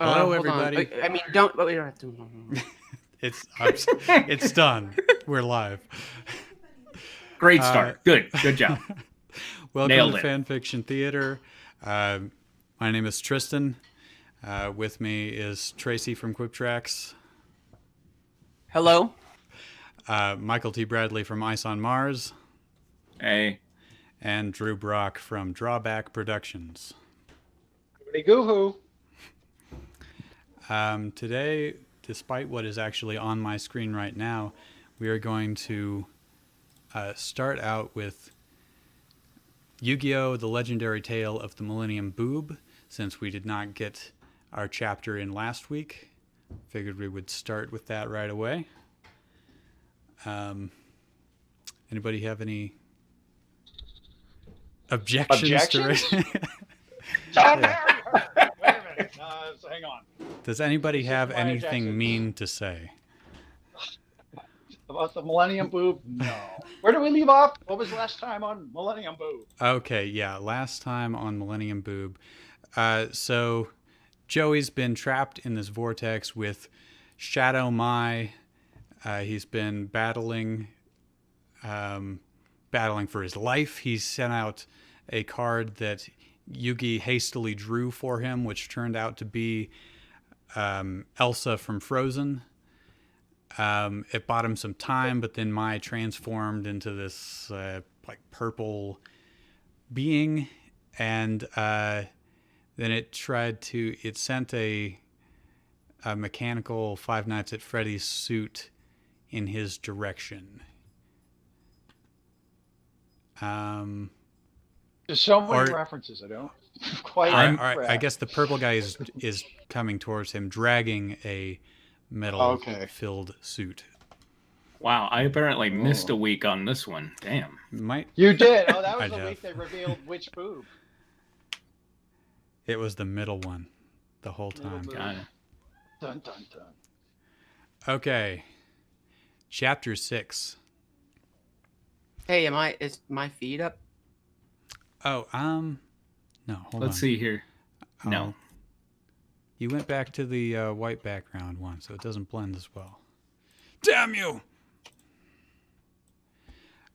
Hello, Hold everybody. on. I mean, don't. We don't have to. It's done. We're live. Great start. Good job. Welcome Nailed to it. Fanfiction Theatre. My name is Tristan. With me is Tracy from Quip Tracks. Hello. Michael T. Bradley from Ice on Mars. Hey. And Drew Brock from Drawback Productions. Goo-hoo. Today, despite what is actually on my screen right now, we are going to start out with Yu-Gi-Oh! The Legendary Tale of the Millennium Boob, since we did not get our chapter in last week. Figured we would start with that right away. Anybody have any objections? To it? Yeah. Wait a minute. Hang on. Does anybody have my anything objections. mean to say? About the Millennium Boob? No. Where do we leave off? What was last time on Millennium Boob? Okay, yeah, last time on Millennium Boob. So Joey's been trapped in this vortex with Shadow Mai. He's been battling for his life. He sent out a card that Yugi hastily drew for him, which turned out to be Elsa from Frozen. It bought him some time, but then Mai transformed into this like purple being, and then it sent a mechanical Five Nights at Freddy's suit in his direction. There's so many references. I don't quite. I guess the purple guy is coming towards him, dragging a metal-filled suit. Wow, I apparently missed a week on this one. Damn. You did. Oh, that was the week they revealed which boob. It was the middle one the whole time. Got it. Dun dun dun. Okay. Chapter 6. Hey, is my feed up? Oh, no, hold on. Let's see here. No. You went back to the white background one, so it doesn't blend as well. Damn you!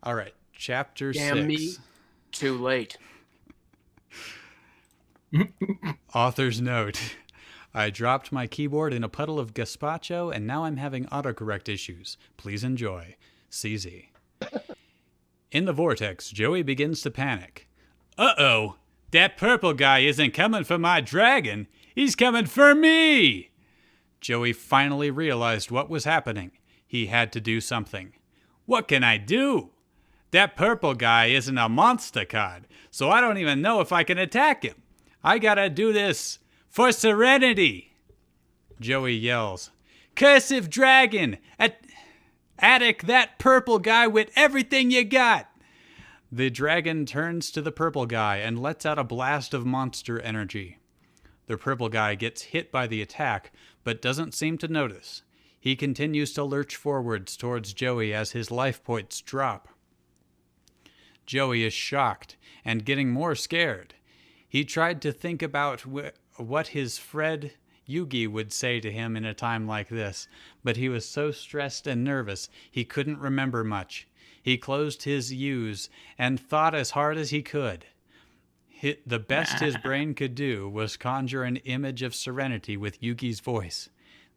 All right, chapter 6. Damn me. Too late. Author's note. I dropped my keyboard in a puddle of gazpacho, and now I'm having autocorrect issues. Please enjoy. CZ. In the vortex, Joey begins to panic. Uh-oh, that purple guy isn't coming for my dragon. He's coming for me! Joey finally realized what was happening. He had to do something. What can I do? That purple guy isn't a monster card, so I don't even know if I can attack him. I gotta do this for serenity. Joey yells, Cursive dragon! Attic that purple guy with everything you got! The dragon turns to the purple guy and lets out a blast of monster energy. The purple guy gets hit by the attack, but doesn't seem to notice. He continues to lurch forwards towards Joey as his life points drop. Joey is shocked and getting more scared. He tried to think about what his Fred Yugi would say to him in a time like this, but he was so stressed and nervous he couldn't remember much. He closed his U's and thought as hard as he could. The best his brain could do was conjure an image of serenity with Yugi's voice.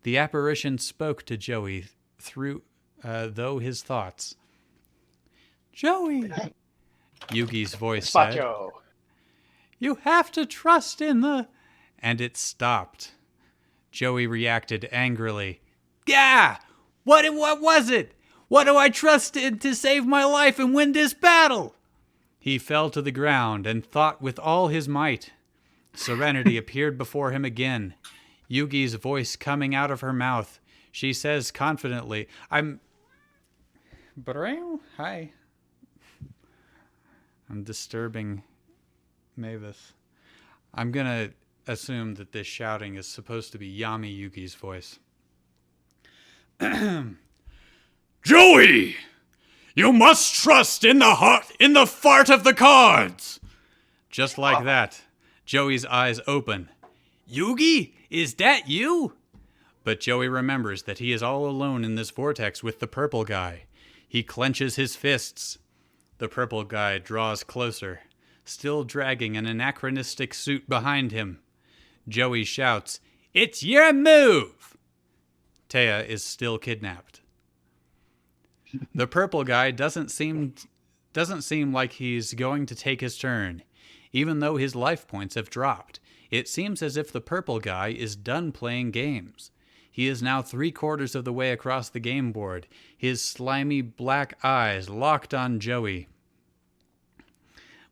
The apparition spoke to Joey through his thoughts. Joey, Yugi's voice said, you have to trust in the... And it stopped. Joey reacted angrily. Yeah! What was it? What do I trust in to save my life and win this battle? He fell to the ground and thought with all his might. Serenity appeared before him again. Yugi's voice coming out of her mouth. She says confidently, Betrayal? Hi. I'm disturbing Mavis. I'm gonna assume that this shouting is supposed to be Yami Yugi's voice. Joey! You must trust in the fart of the cards! Just like that, Joey's eyes open. Yugi, is that you? But Joey remembers that he is all alone in this vortex with the purple guy. He clenches his fists. The purple guy draws closer, still dragging an anachronistic suit behind him. Joey shouts, "It's your move!" Taya is still kidnapped. The purple guy doesn't seem like he's going to take his turn. Even though his life points have dropped, it seems as if the purple guy is done playing games. He is now 3/4 of the way across the game board, his slimy black eyes locked on Joey.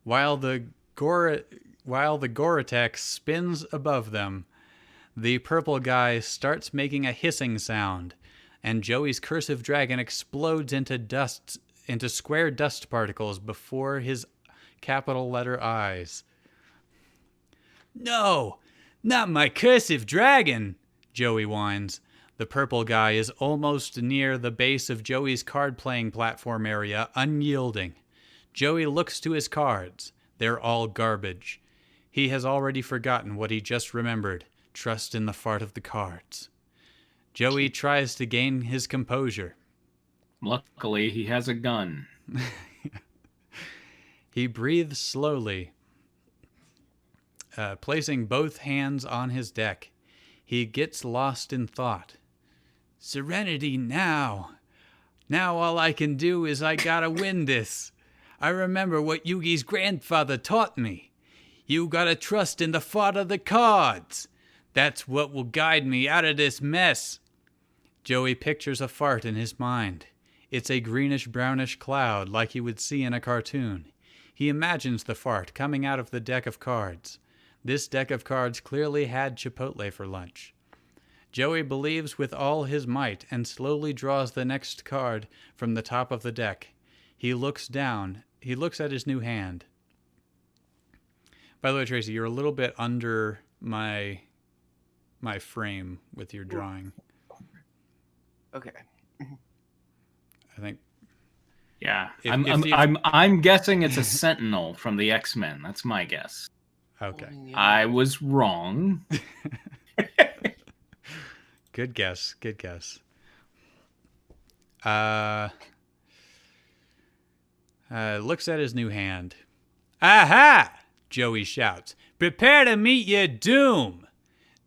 While the Goretex spins above them, the purple guy starts making a hissing sound, and Joey's cursive dragon explodes into square dust particles before his capital letter eyes. "No, not my cursive dragon," Joey whines. The purple guy is almost near the base of Joey's card-playing platform area, unyielding. Joey looks to his cards. They're all garbage. He has already forgotten what he just remembered. Trust in the fart of the cards. Joey tries to gain his composure. Luckily, he has a gun. He breathes slowly, placing both hands on his deck. He gets lost in thought. Serenity now. Now all I can do is I gotta win this. I remember what Yugi's grandfather taught me. You gotta trust in the fart of the cards. That's what will guide me out of this mess. Joey pictures a fart in his mind. It's a greenish-brownish cloud like he would see in a cartoon. He imagines the fart coming out of the deck of cards. This deck of cards clearly had Chipotle for lunch. Joey believes with all his might and slowly draws the next card from the top of the deck. He looks down. He looks at his new hand. By the way, Tracy, you're a little bit under my frame with your drawing. Okay. I think. Yeah, If I'm guessing it's a Sentinel from the X-Men. That's my guess. Okay. I was wrong. Good guess. Good guess. Looks at his new hand. Aha! Joey shouts. Prepare to meet your doom!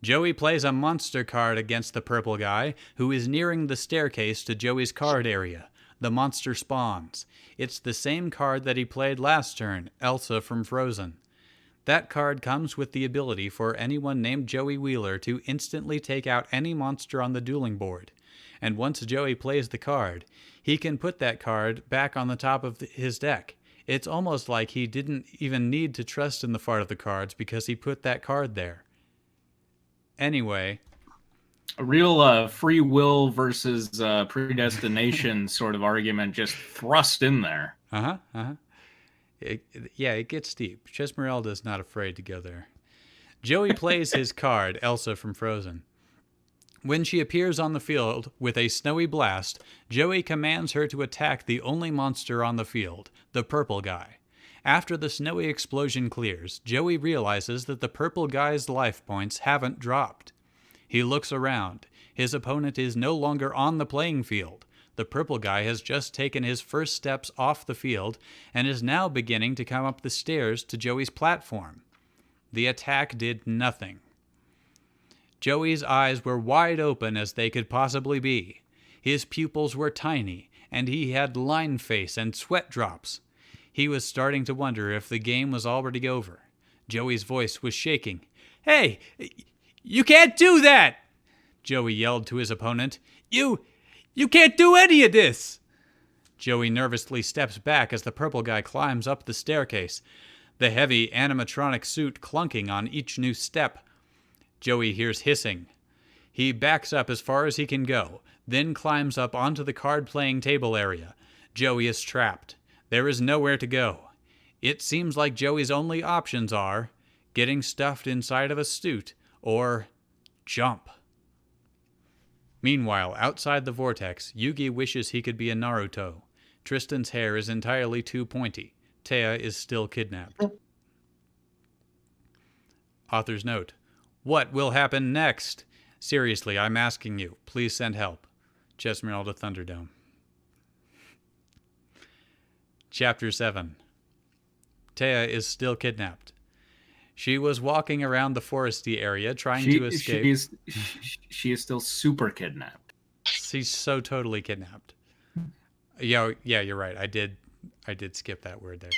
Joey plays a monster card against the purple guy, who is nearing the staircase to Joey's card area. The monster spawns. It's the same card that he played last turn, Elsa from Frozen. That card comes with the ability for anyone named Joey Wheeler to instantly take out any monster on the dueling board. And once Joey plays the card, he can put that card back on the top of his deck. It's almost like he didn't even need to trust in the fart of the cards because he put that card there. Anyway. A real free will versus predestination sort of argument just thrust in there. It gets deep. Chesmeralda is not afraid to go there. Joey plays his card, Elsa from Frozen. When she appears on the field with a snowy blast, Joey commands her to attack the only monster on the field, the purple guy. After the snowy explosion clears, Joey realizes that the purple guy's life points haven't dropped. He looks around. His opponent is no longer on the playing field. The purple guy has just taken his first steps off the field and is now beginning to come up the stairs to Joey's platform. The attack did nothing. Joey's eyes were wide open as they could possibly be. His pupils were tiny, and he had line face and sweat drops. He was starting to wonder if the game was already over. Joey's voice was shaking. "Hey, you can't do that!" Joey yelled to his opponent. You can't do any of this!" Joey nervously steps back as the purple guy climbs up the staircase, the heavy animatronic suit clunking on each new step. Joey hears hissing. He backs up as far as he can go, then climbs up onto the card-playing table area. Joey is trapped. There is nowhere to go. It seems like Joey's only options are getting stuffed inside of a suit or jump. Meanwhile, outside the vortex, Yugi wishes he could be a Naruto. Tristan's hair is entirely too pointy. Taya is still kidnapped. Author's note. What will happen next? Seriously, I'm asking you. Please send help. Chesmeralda Thunderdome. Chapter 7. Taya is still kidnapped. She was walking around the foresty area trying to escape. She is still super kidnapped. She's so totally kidnapped. Yeah, you're right. I did skip that word there.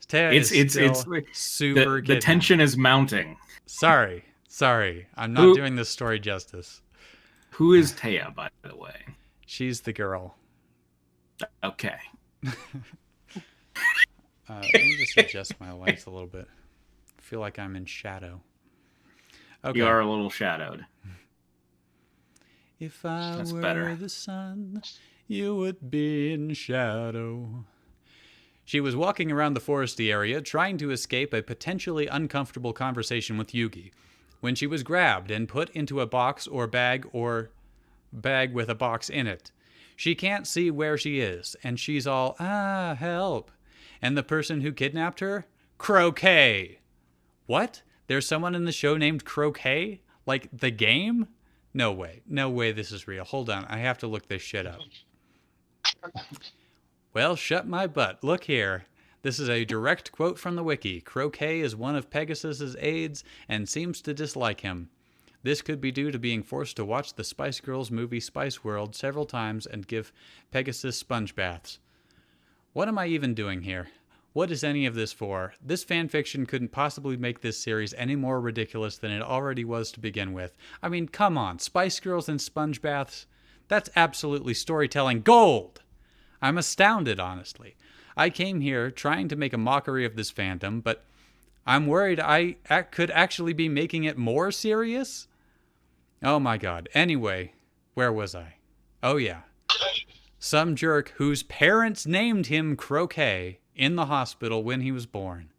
Taya is still super kidnapped. The tension is mounting. Sorry. I'm not doing this story justice. Who is Taya, by the way? She's the girl. Okay. Let me just adjust my lights a little bit. I feel like I'm in shadow. Okay. You are a little shadowed. If I That's were better. the sun, you would be in shadow. She was walking around the foresty area trying to escape a potentially uncomfortable conversation with Yugi when she was grabbed and put into a box or bag with a box in it. She can't see where she is, and she's all, help. And the person who kidnapped her? Croquet. What? There's someone in the show named Croquet? Like the game? No way this is real. Hold on, I have to look this shit up. Well, shut my butt. Look here. This is a direct quote from the wiki. Croquet is one of Pegasus's aides and seems to dislike him. This could be due to being forced to watch the Spice Girls movie Spice World several times and give Pegasus sponge baths. What am I even doing here? What is any of this for? This fanfiction couldn't possibly make this series any more ridiculous than it already was to begin with. I mean, come on, Spice Girls and sponge baths? That's absolutely storytelling gold! I'm astounded, honestly. I came here trying to make a mockery of this fandom, but I'm worried I could actually be making it more serious? Oh my god. Anyway, where was I? Oh yeah. Some jerk whose parents named him Croquet in the hospital when he was born.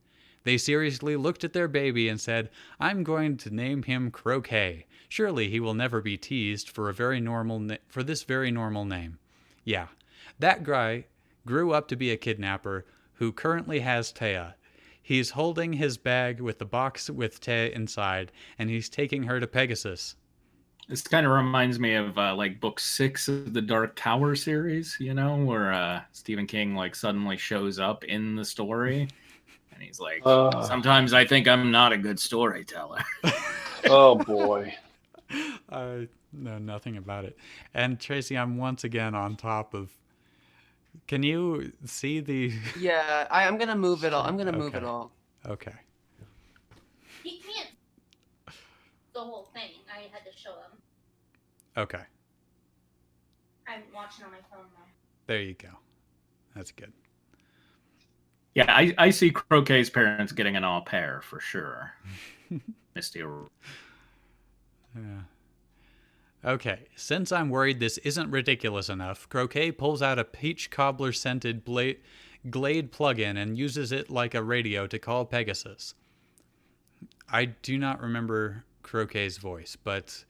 They seriously looked at their baby and said, I'm going to name him Croquet. Surely he will never be teased for this very normal name. Yeah, that guy grew up to be a kidnapper who currently has Taya. He's holding his bag with the box with Taya inside, and he's taking her to Pegasus. This kind of reminds me of like book 6 of the Dark Tower series, where Stephen King like suddenly shows up in the story, and he's like, sometimes I think I'm not a good storyteller. Oh boy. I know nothing about it. And Tracy, I'm once again on top of. Can you see the? Yeah, I'm gonna move it all. Move it Okay. all. Okay. He can't. The whole thing. I had to show him. Okay. I'm watching on my phone now. There you go. That's good. Yeah, I see Croquet's parents getting an au pair for sure. Misty. Yeah. Okay, since I'm worried this isn't ridiculous enough, Croquet pulls out a peach cobbler scented Glade plug-in and uses it like a radio to call Pegasus. I do not remember Croquet's voice, but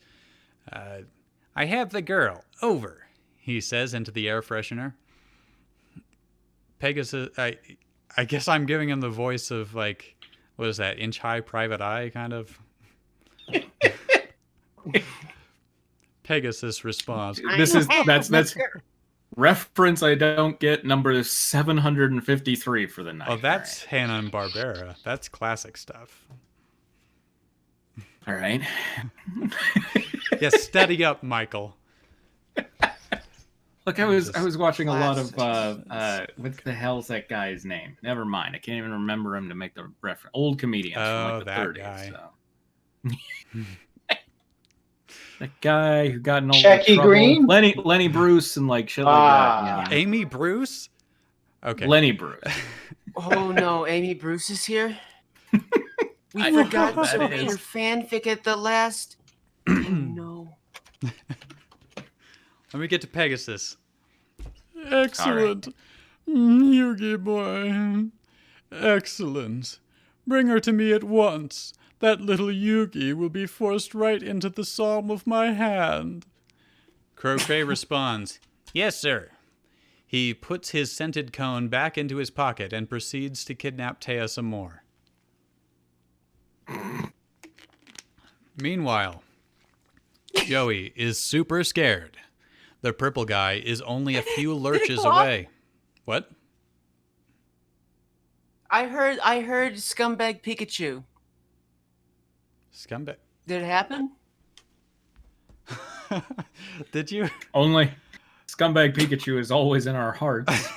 I have the girl. Over, he says into the air freshener. Pegasus, I guess I'm giving him the voice of like, what is that, Inch High Private Eye kind of? Pegasus responds. That's reference I don't get, number 753 for the night. Oh, that's Hanna-Barbera. That's classic stuff. All right. Yeah, steady up, Michael. Look, I was watching a lot of Classic. what the hell's that guy's name? Never mind. I can't even remember him to make the reference. Old comedians from like the that 30s. guy. So. That guy who got in all Jackie the trouble. Green? Lenny Bruce and like shit like that. Amy Bruce? Okay. Lenny Bruce. Oh no, Amy Bruce is here. We I forgot forgot to that read is. your fanfic at the last. Oh no. Let me get to Pegasus. Excellent. Yugi boy. Excellent. Bring her to me at once. That little Yugi will be forced right into the palm of my hand. Croquet responds, Yes, sir. He puts his scented cone back into his pocket and proceeds to kidnap Taya some more. Meanwhile, Joey is super scared. The purple guy is only a few lurches away. What? I heard scumbag Pikachu. Scumbag. Did it happen? Did you? Only scumbag Pikachu is always in our hearts.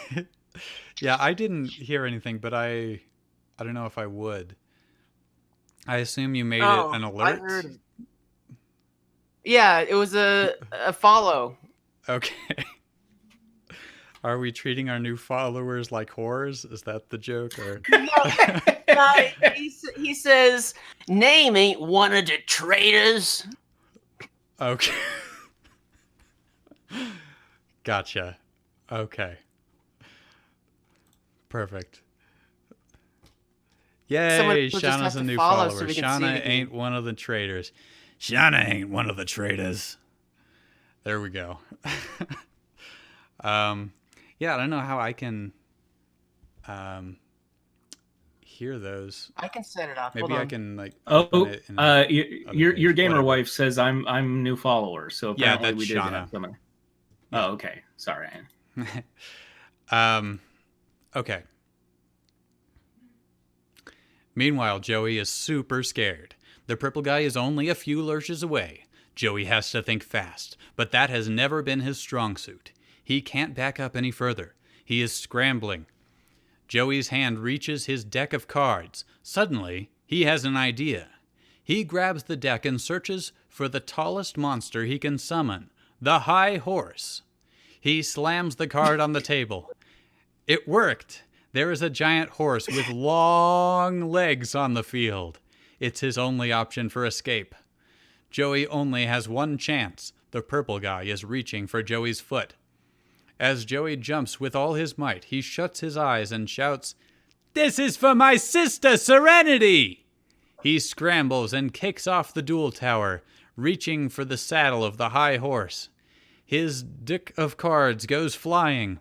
Yeah, I didn't hear anything, but I don't know if I would. I assume you made it an alert. I heard it. Yeah, it was a follow. Okay. Are we treating our new followers like whores? Is that the joke? Or He says, "Name ain't one of the traitors." okay. Gotcha. Okay. Perfect. Yay, Shauna's a new follower. So Shauna ain't one of the traitors. Shauna ain't one of the traitors. There we go. Yeah, I don't know how I can hear those. I can set it up. Maybe I can like. Your gamer whatever. wife says I'm new follower, so apparently that's we did Shauna. have something. Oh, okay. Sorry. Okay. Meanwhile, Joey is super scared. The purple guy is only a few lurches away. Joey has to think fast, but that has never been his strong suit. He can't back up any further. He is scrambling. Joey's hand reaches his deck of cards. Suddenly, he has an idea. He grabs the deck and searches for the tallest monster he can summon, the high horse. He slams the card on the table. It worked. There is a giant horse with long legs on the field. It's his only option for escape. Joey only has one chance. The purple guy is reaching for Joey's foot. As Joey jumps with all his might, he shuts his eyes and shouts, "This is for my sister, Serenity!" He scrambles and kicks off the duel tower, reaching for the saddle of the high horse. His deck of cards goes flying.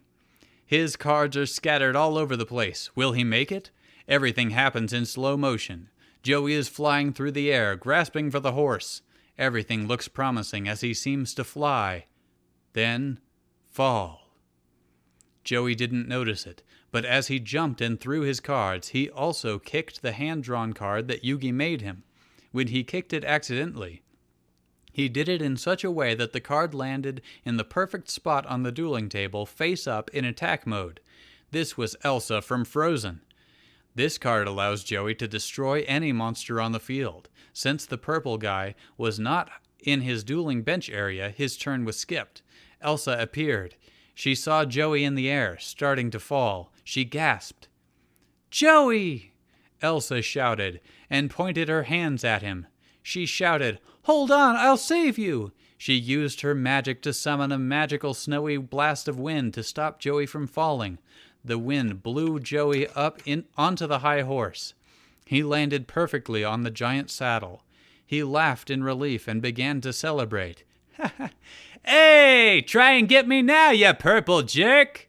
His cards are scattered all over the place. Will he make it? Everything happens in slow motion. Joey is flying through the air, grasping for the horse. Everything looks promising as he seems to fly. Then, fall. Joey didn't notice it, but as he jumped and threw his cards, he also kicked the hand-drawn card that Yugi made him. When he kicked it accidentally, he did it in such a way that the card landed in the perfect spot on the dueling table, face up in attack mode. This was Elsa from Frozen. This card allows Joey to destroy any monster on the field. Since the purple guy was not in his dueling bench area, his turn was skipped. Elsa appeared. She saw Joey in the air, starting to fall. She gasped. "Joey!" Elsa shouted, and pointed her hands at him. She shouted, "Hold on, I'll save you!" She used her magic to summon a magical snowy blast of wind to stop Joey from falling. The wind blew Joey up onto the high horse. He landed perfectly on the giant saddle. He laughed in relief and began to celebrate. "Hey, try and get me now, you purple jerk!"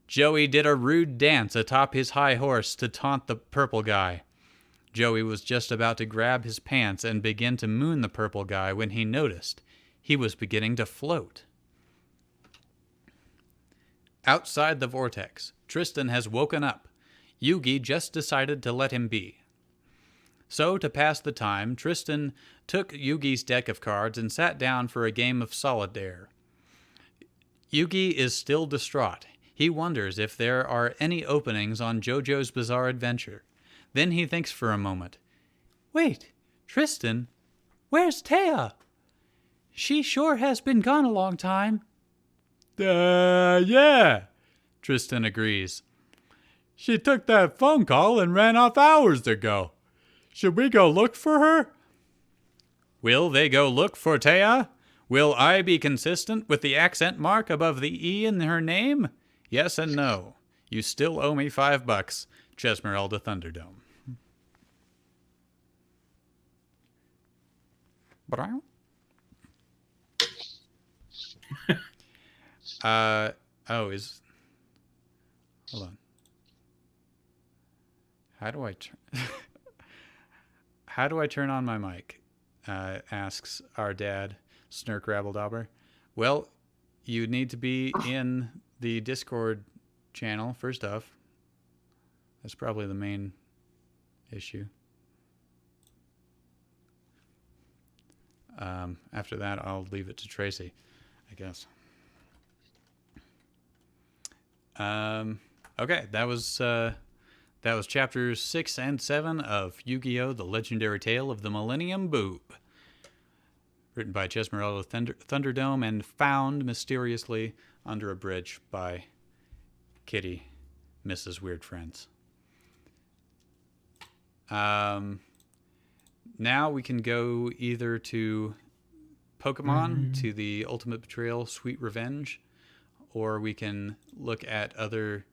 Joey did a rude dance atop his high horse to taunt the purple guy. Joey was just about to grab his pants and begin to moon the purple guy when he noticed he was beginning to float. Outside the vortex, Tristan has woken up. Yugi just decided to let him be. So, to pass the time, Tristan took Yugi's deck of cards and sat down for a game of solitaire. Yugi is still distraught. He wonders if there are any openings on JoJo's Bizarre Adventure. Then he thinks for a moment. "Wait, Tristan, where's Taya? She sure has been gone a long time." Yeah, Tristan agrees. "She took that phone call and ran off hours ago. Should we go look for her?" Will they go look for Taya? Will I be consistent with the accent mark above the E in her name? Yes and no. You still owe me $5. Chesmeralda Thunderdome. Hold on. How do I turn on my mic? asks our dad, Snurk Rabbledauber. Well, you need to be in the Discord channel, first off. That's probably the main issue. After that, I'll leave it to Tracy, I guess. Okay, that was chapters 6 and 7 of Yu-Gi-Oh! The Legendary Tale of the Millennium Boob. Written by Chesmeralda Thunderdome and found mysteriously under a bridge by Kitty, Mrs. Weird Friends. Now we can go either to Pokemon, to the Ultimate Betrayal, Sweet Revenge, or we can look at other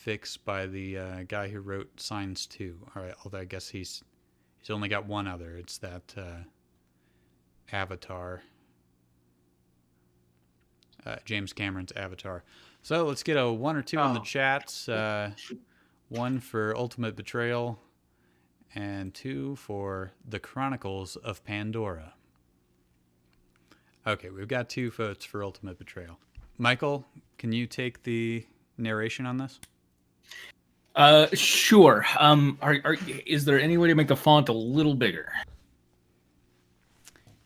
fics by the guy who wrote Signs 2. All right, although I guess he's only got one other. It's that Avatar, James Cameron's Avatar. So let's get a 1 or 2 in the chats. 1 for Ultimate Betrayal, and 2 for The Chronicles of Pandora. Okay, we've got 2 votes for Ultimate Betrayal. Michael, can you take the narration on this? Sure. Is there any way to make the font a little bigger?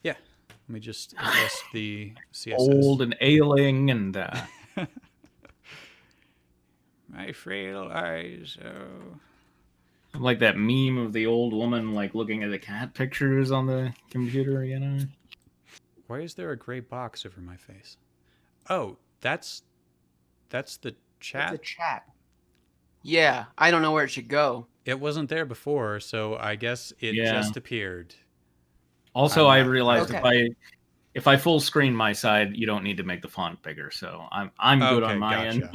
Yeah. Let me just adjust the CSS. Old and ailing and... My frail eyes, oh... Like that meme of the old woman like looking at the cat pictures on the computer, you know? Why is there a gray box over my face? Oh, that's the chat? It's a chat. Yeah, I don't know where it should go. It wasn't there before, so I guess it just appeared. Also, I realized if I full screen my side, you don't need to make the font bigger, so I'm good on my end.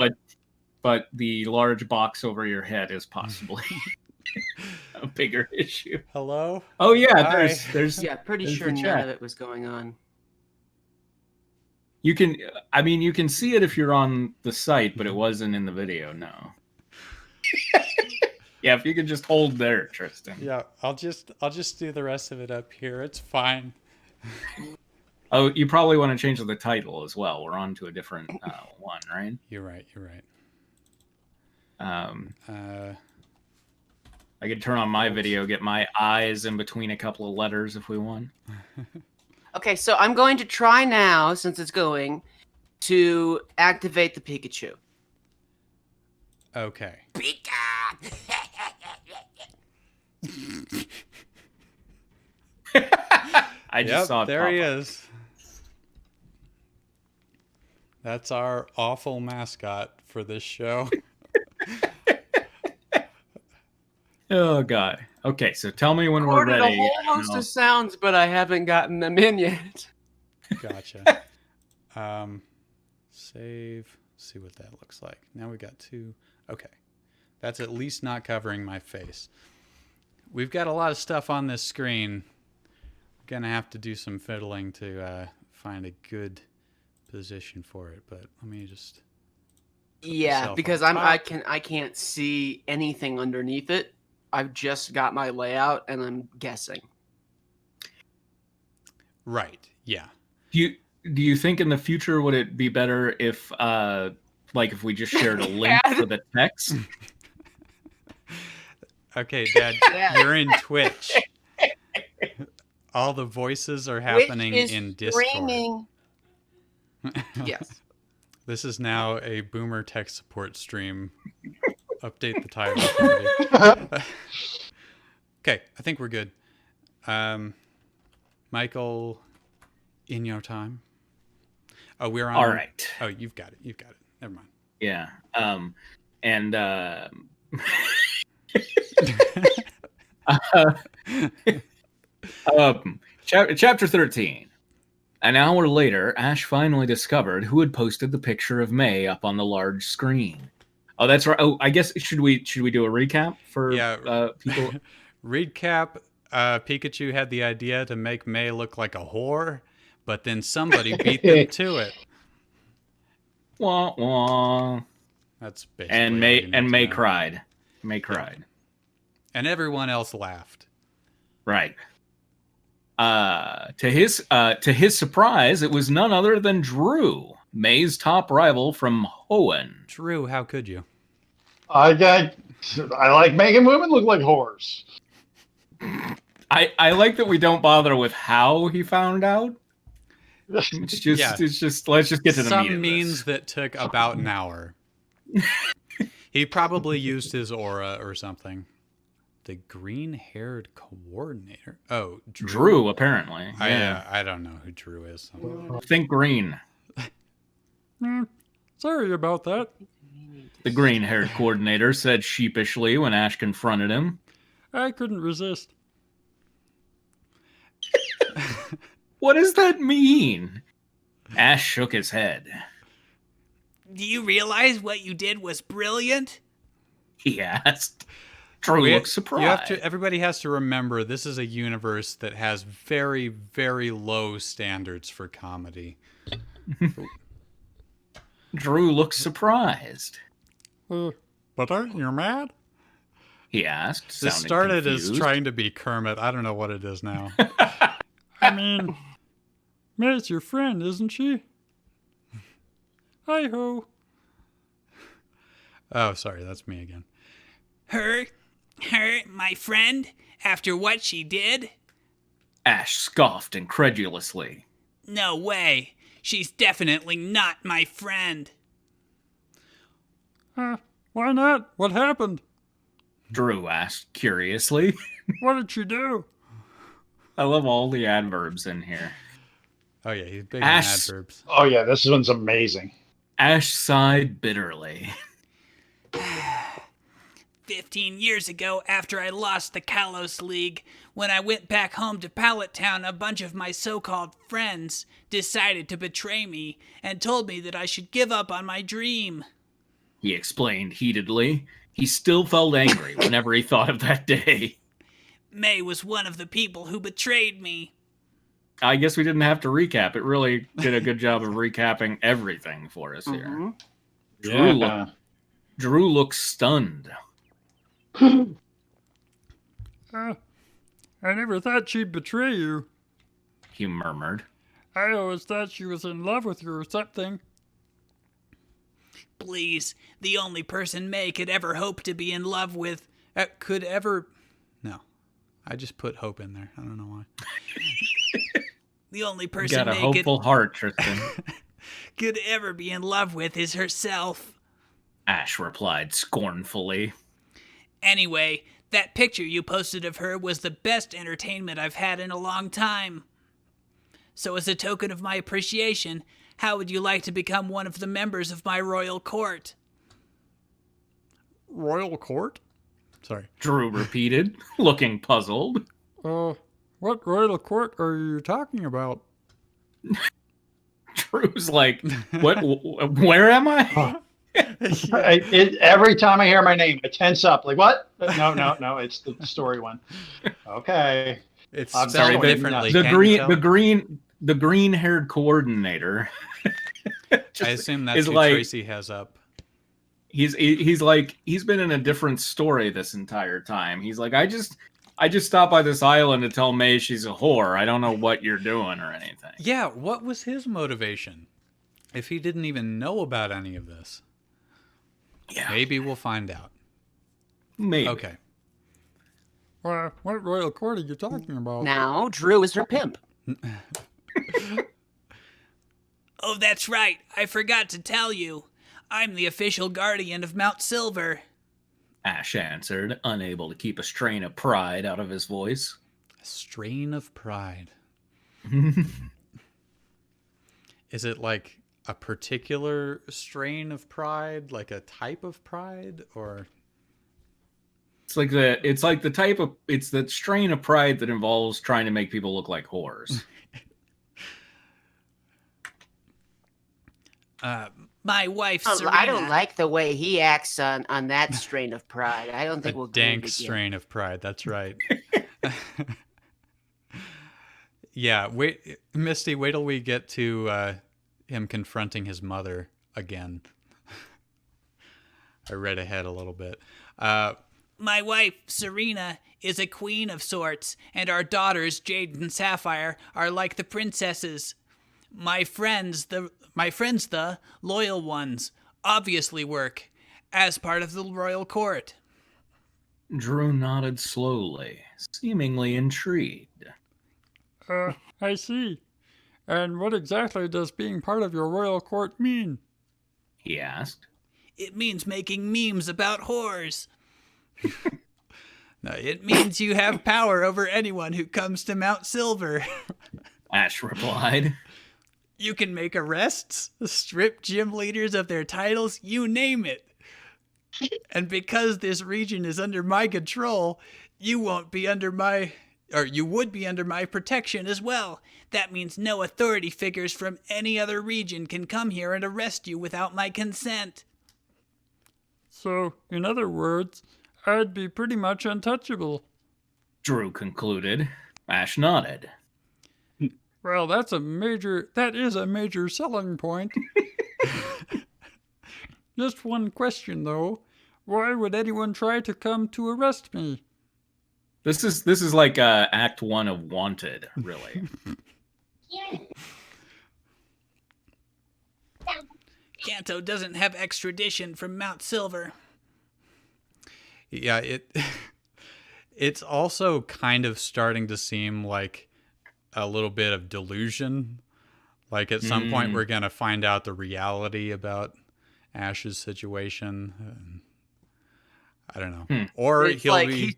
But the large box over your head is possibly a bigger issue. Hello? Oh yeah, there's Yeah, pretty sure none of it was going on. You can see it if you're on the site, but it wasn't in the video. No. Yeah, if you could just hold there, Tristan. Yeah, I'll just do the rest of it up here. It's fine. Oh, you probably want to change the title as well. We're on to a different one, right? You're right. I could turn on my video, get my eyes in between a couple of letters if we want. Okay, so I'm going to try now, since it's going, to activate the Pikachu. Okay. Pika! I just saw it. There he is. That's our awful mascot for this show. Oh god. Okay, so tell me when we're ready. I recorded a whole host of sounds, but I haven't gotten them in yet. Gotcha. Save. See what that looks like. Now we got 2. Okay. That's at least not covering my face. We've got a lot of stuff on this screen. We're gonna have to do some fiddling to find a good position for it, but let me just... Yeah, because I can't see anything underneath it. I've just got my layout and I'm guessing. Right. Yeah. Do you think in the future would it be better if if we just shared a link for the text? Okay, Dad, you're in Twitch. All the voices are happening in Discord. Streaming. Yes. This is now a boomer tech support stream. Update the title. Okay, I think we're good. Michael, in your time. Oh, we're on. All right. Oh, you've got it. Never mind. Yeah. Chapter 13. An hour later, Ash finally discovered who had posted the picture of May up on the large screen. Oh, that's right. Oh, I guess should we do a recap for people? Recap. Pikachu had the idea to make May look like a whore, but then somebody beat them to it. Wah wah. That's basically. And May cried. May cried. And everyone else laughed. Right. To his surprise, it was none other than Drew, May's top rival from Hoenn. Drew, how could you? I like making women look like whores. I like that we don't bother with how he found out. It's just let's just get to the meat of Some means this. that took about an hour. He probably used his aura or something. The green-haired coordinator. Oh, Drew apparently. Yeah. I don't know who Drew is. Think green. Sorry about that. The green-haired coordinator said sheepishly when Ash confronted him. I couldn't resist. What does that mean? Ash shook his head. Do you realize what you did was brilliant? He asked. Drew looked surprised. Everybody has to remember this is a universe that has very, very low standards for comedy. Drew looked surprised. But aren't you mad? He asked. This started confused. as trying to be Kermit. I don't know what it is now. I mean, May's your friend, isn't she? Hi-ho. Oh, sorry, that's me again. Her, my friend, after what she did? Ash scoffed incredulously. No way. She's definitely not my friend. Why not? What happened? Drew asked curiously. What did she do? I love all the adverbs in here. Oh, yeah, he's big Ash- on adverbs. Oh yeah, this one's amazing. Ash sighed bitterly. 15 years ago, after I lost the Kalos League, when I went back home to Pallet Town, a bunch of my so-called friends decided to betray me and told me that I should give up on my dream. He explained heatedly. He still felt angry whenever he thought of that day. May was one of the people who betrayed me. I guess we didn't have to recap. It really did a good job of recapping everything for us here. Yeah. Drew looked stunned. I never thought she'd betray you. He murmured. I always thought she was in love with you or something. Please, the only person May could ever hope to be in love with. No. I just put hope in there. I don't know why. The only You person got a May hopeful heart, Tristan. could ever be in love with is herself. Ash replied scornfully. Anyway, that picture you posted of her was the best entertainment I've had in a long time. So as a token of my appreciation, how would you like to become one of the members of my royal court? Royal court? Sorry. Drew repeated, looking puzzled. What royal court are you talking about? Drew's like, what? Where am I? Every time I hear my name, I tense up. Like, what? No, it's the story one. Okay. It's I'm spelled sorry, differently. The green-haired coordinator. I assume that's who like, Tracy has up. He's like, he's been in a different story this entire time. He's like, I just stopped by this island to tell May she's a whore. I don't know what you're doing or anything. Yeah, what was his motivation? If he didn't even know about any of this. Yeah. Maybe we'll find out. Maybe. Okay. What royal court are you talking about? Now, Drew is her pimp. Oh, that's right. I forgot to tell you. I'm the official guardian of Mount Silver. Ash answered, unable to keep a strain of pride out of his voice. A strain of pride. Is it like a particular strain of pride, like a type of pride, or? It's the strain of pride that involves trying to make people look like whores. My wife, Serena. I don't like the way he acts on that strain of pride. I don't think we'll do it dank again. strain of pride. That's right. Yeah, Misty, wait till we get to him confronting his mother again. I read ahead a little bit. My wife, Serena, is a queen of sorts, and our daughters, Jade and Sapphire, are like the princesses. My friends, the loyal ones, obviously work as part of the royal court. Drew nodded slowly, seemingly intrigued. I see. And what exactly does being part of your royal court mean? He asked. It means making memes about whores. No, it means you have power over anyone who comes to Mount Silver. Ash replied. You can make arrests, strip gym leaders of their titles, you name it. And because this region is under my control, you would be under my protection as well. That means no authority figures from any other region can come here and arrest you without my consent. So, in other words, I'd be pretty much untouchable. Drew concluded. Ash nodded. Well, that is a major selling point. Just one question, though. Why would anyone try to come to arrest me? This is like Act 1 of Wanted, really. Kanto doesn't have extradition from Mount Silver. Yeah, it's also kind of starting to seem like a little bit of delusion. Like at some point we're going to find out the reality about Ash's situation. I don't know. Or it's he'll like be... he's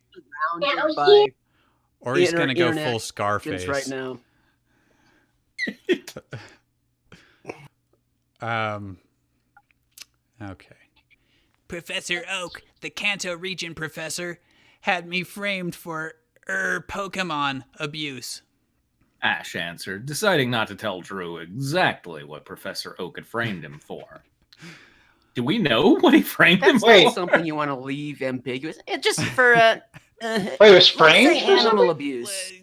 surrounded by or he's going to go full Scarface. right now. Okay. Professor Oak, the Kanto region professor, had me framed for Pokemon abuse. Ash answered, deciding not to tell Drew exactly what Professor Oak had framed him for. Do we know what he framed him That's for? not something you want to leave ambiguous. Just for Wait, it was framed? say animal abuse.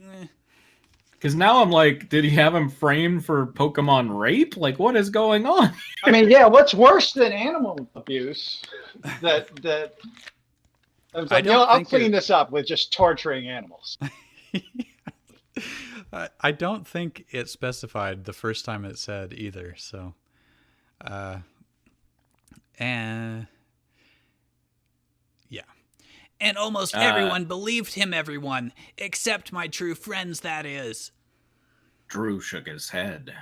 Because now I'm like, did he have him framed for Pokemon rape? Like, what is going on? I mean, yeah, what's worse than animal abuse? That I was like, I'll clean this up with just torturing animals. I don't think it specified the first time it said either. So, and yeah. And almost everyone believed him, everyone, except my true friends, that is. Drew shook his head.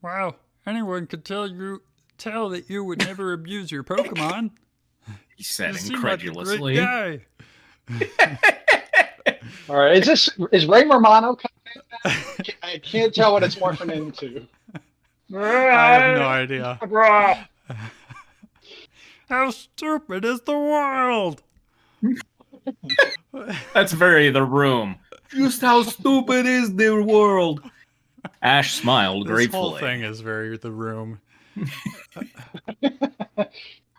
Wow, anyone could tell that you would never abuse your Pokemon. He said You incredulously. seem like a great guy. All right, is Ray Romano coming in? I can't tell what it's morphing into. I have no idea. How stupid is the world? That's very The Room. Just how stupid is the world? Ash smiled This gratefully. whole thing is very The Room.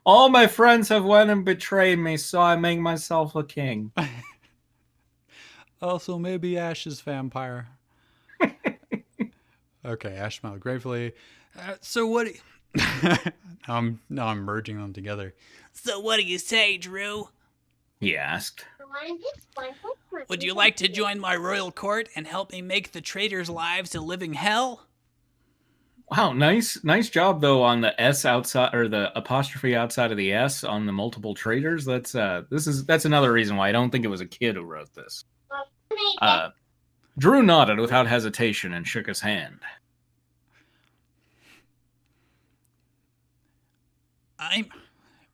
All my friends have went and betrayed me, so I make myself a king. Also, maybe Ash is vampire. Okay, Ash smiled gratefully. So what? Now I'm merging them together. So what do you say, Drew? He asked. Would you like to join my royal court and help me make the traitors' lives a living hell? Wow, nice job though on the S outside, or the apostrophe outside of the S on the multiple traitors. That's another reason why I don't think it was a kid who wrote this. Drew nodded without hesitation and shook his hand.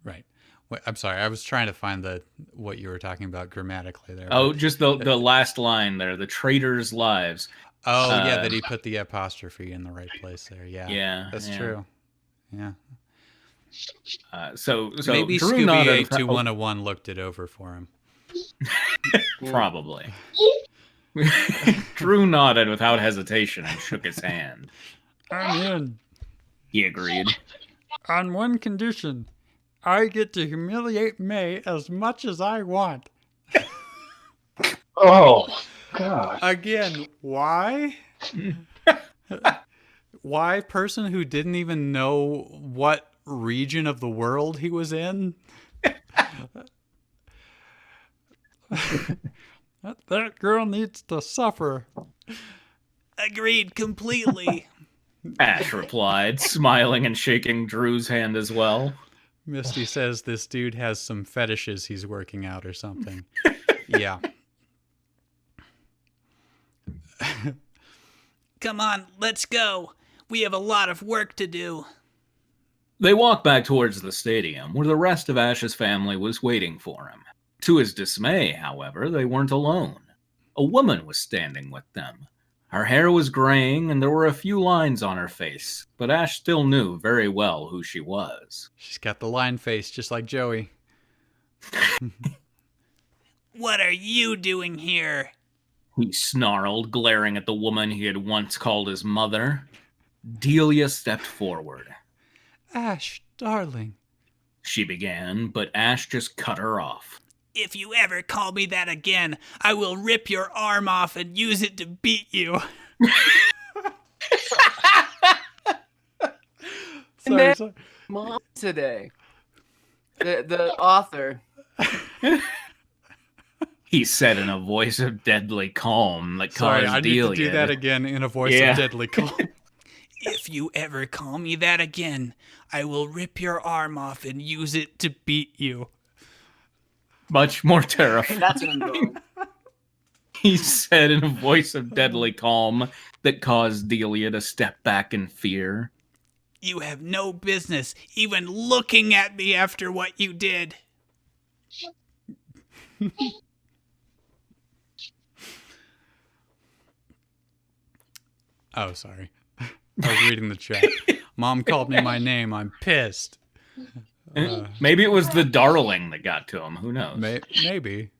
Right. Wait, I'm sorry. I was trying to find what you were talking about grammatically there. Oh, just the last line there. The traitors' lives. Oh, yeah, that he put the apostrophe in the right place there. Yeah. That's true. Yeah. So maybe Drew Scooby nodded. 8101 looked it over for him. Probably. Drew nodded without hesitation and shook his hand. I'm in. He agreed. On one condition. I get to humiliate May as much as I want. Oh, God. Again, why? Why person who didn't even know what region of the world he was in. That girl needs to suffer. Agreed completely. Ash replied, smiling and shaking Drew's hand as well. Misty says this dude has some fetishes he's working out or something. Yeah. Come on, let's go. We have a lot of work to do. They walked back towards the stadium, where the rest of Ash's family was waiting for him. To his dismay, however, they weren't alone. A woman was standing with them. Her hair was graying, and there were a few lines on her face, but Ash still knew very well who she was. She's got the line face, just like Joey. What are you doing here? He snarled, glaring at the woman he had once called his mother. Delia stepped forward. Ash, darling. She began, but Ash just cut her off. If you ever call me that again, I will rip your arm off and use it to beat you. sorry. Mom today. The author. He said in a voice of deadly calm that caused I need Delia to do that again in a voice of deadly calm. If you ever call me that again, I will rip your arm off and use it to beat you. Much more terrifying. That's what I'm doing. He said in a voice of deadly calm that caused Delia to step back in fear. You have no business even looking at me after what you did. Oh, sorry. I was reading the chat. Mom called me my name. I'm pissed. Maybe it was the darling that got to him. Who knows? Maybe.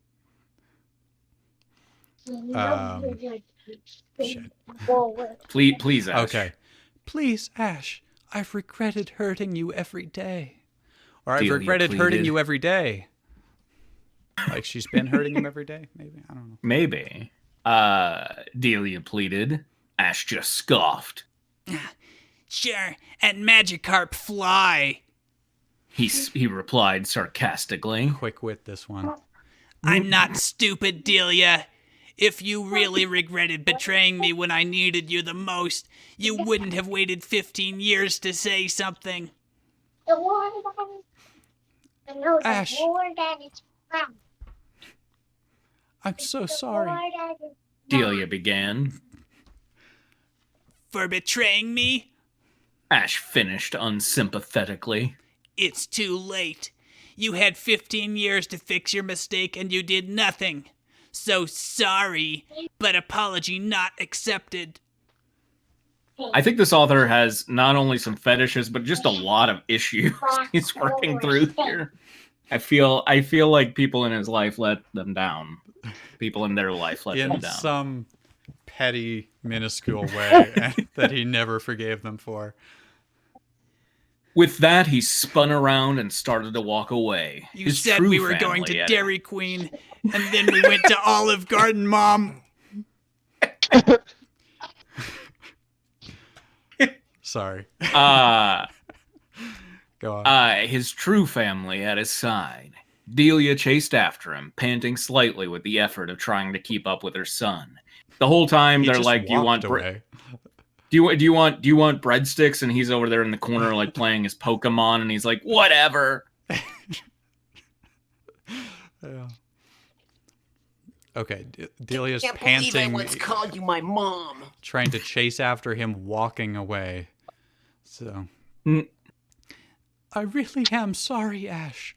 Shit. Please, Ash. Okay. Please, Ash. I've regretted hurting you every day. Or I've regretted hurting you every day. Like she's been hurting him every day? Maybe. I don't know. Maybe. Delia pleaded. Ash just scoffed. Sure, and Magikarp fly. He replied sarcastically. Quick wit, this one. I'm not stupid, Delia. If you really regretted betraying me when I needed you the most, you wouldn't have waited 15 years to say something. Ash. I'm so sorry. Delia began. For betraying me? Ash finished unsympathetically. It's too late. You had 15 years to fix your mistake and you did nothing. So sorry, but apology not accepted. I think this author has not only some fetishes, but just a lot of issues he's working through here. I feel like people in his life let them down. People in their life let them down. In some petty, minuscule way that he never forgave them for. With that, he spun around and started to walk away. You said we were going to Dairy Queen, and then we went to Olive Garden, Mom. Sorry. Go on. His true family at his side. Delia chased after him, panting slightly with the effort of trying to keep up with her son. The whole time they're like, "Do you want bread? Do you want breadsticks?" And he's over there in the corner like playing his Pokemon, and he's like, "Whatever." Yeah. Okay, Delia's Can't panting. believe I once called you my mom. Trying to chase after him, walking away. So, I really am sorry, Ash.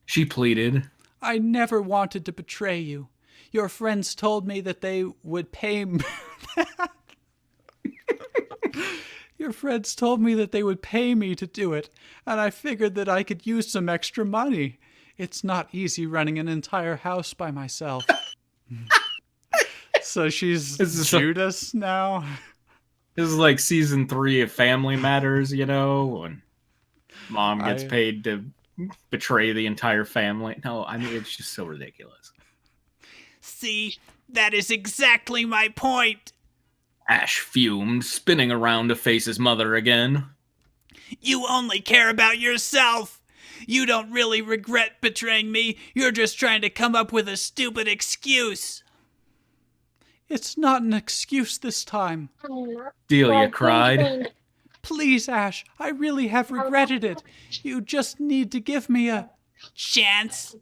She pleaded. I never wanted to betray you. Your friends told me that they would pay me. Your friends told me that they would pay me to do it, and I figured that I could use some extra money. It's not easy running an entire house by myself. So she's Judas now? This is like season 3 of Family Matters, you know, when mom gets paid to betray the entire family. No, I mean, it's just so ridiculous. See, that is exactly my point. Ash fumed, spinning around to face his mother again. You only care about yourself. You don't really regret betraying me. You're just trying to come up with a stupid excuse. It's not an excuse this time. Delia cried. Please, Ash, I really have regretted it. You just need to give me a chance.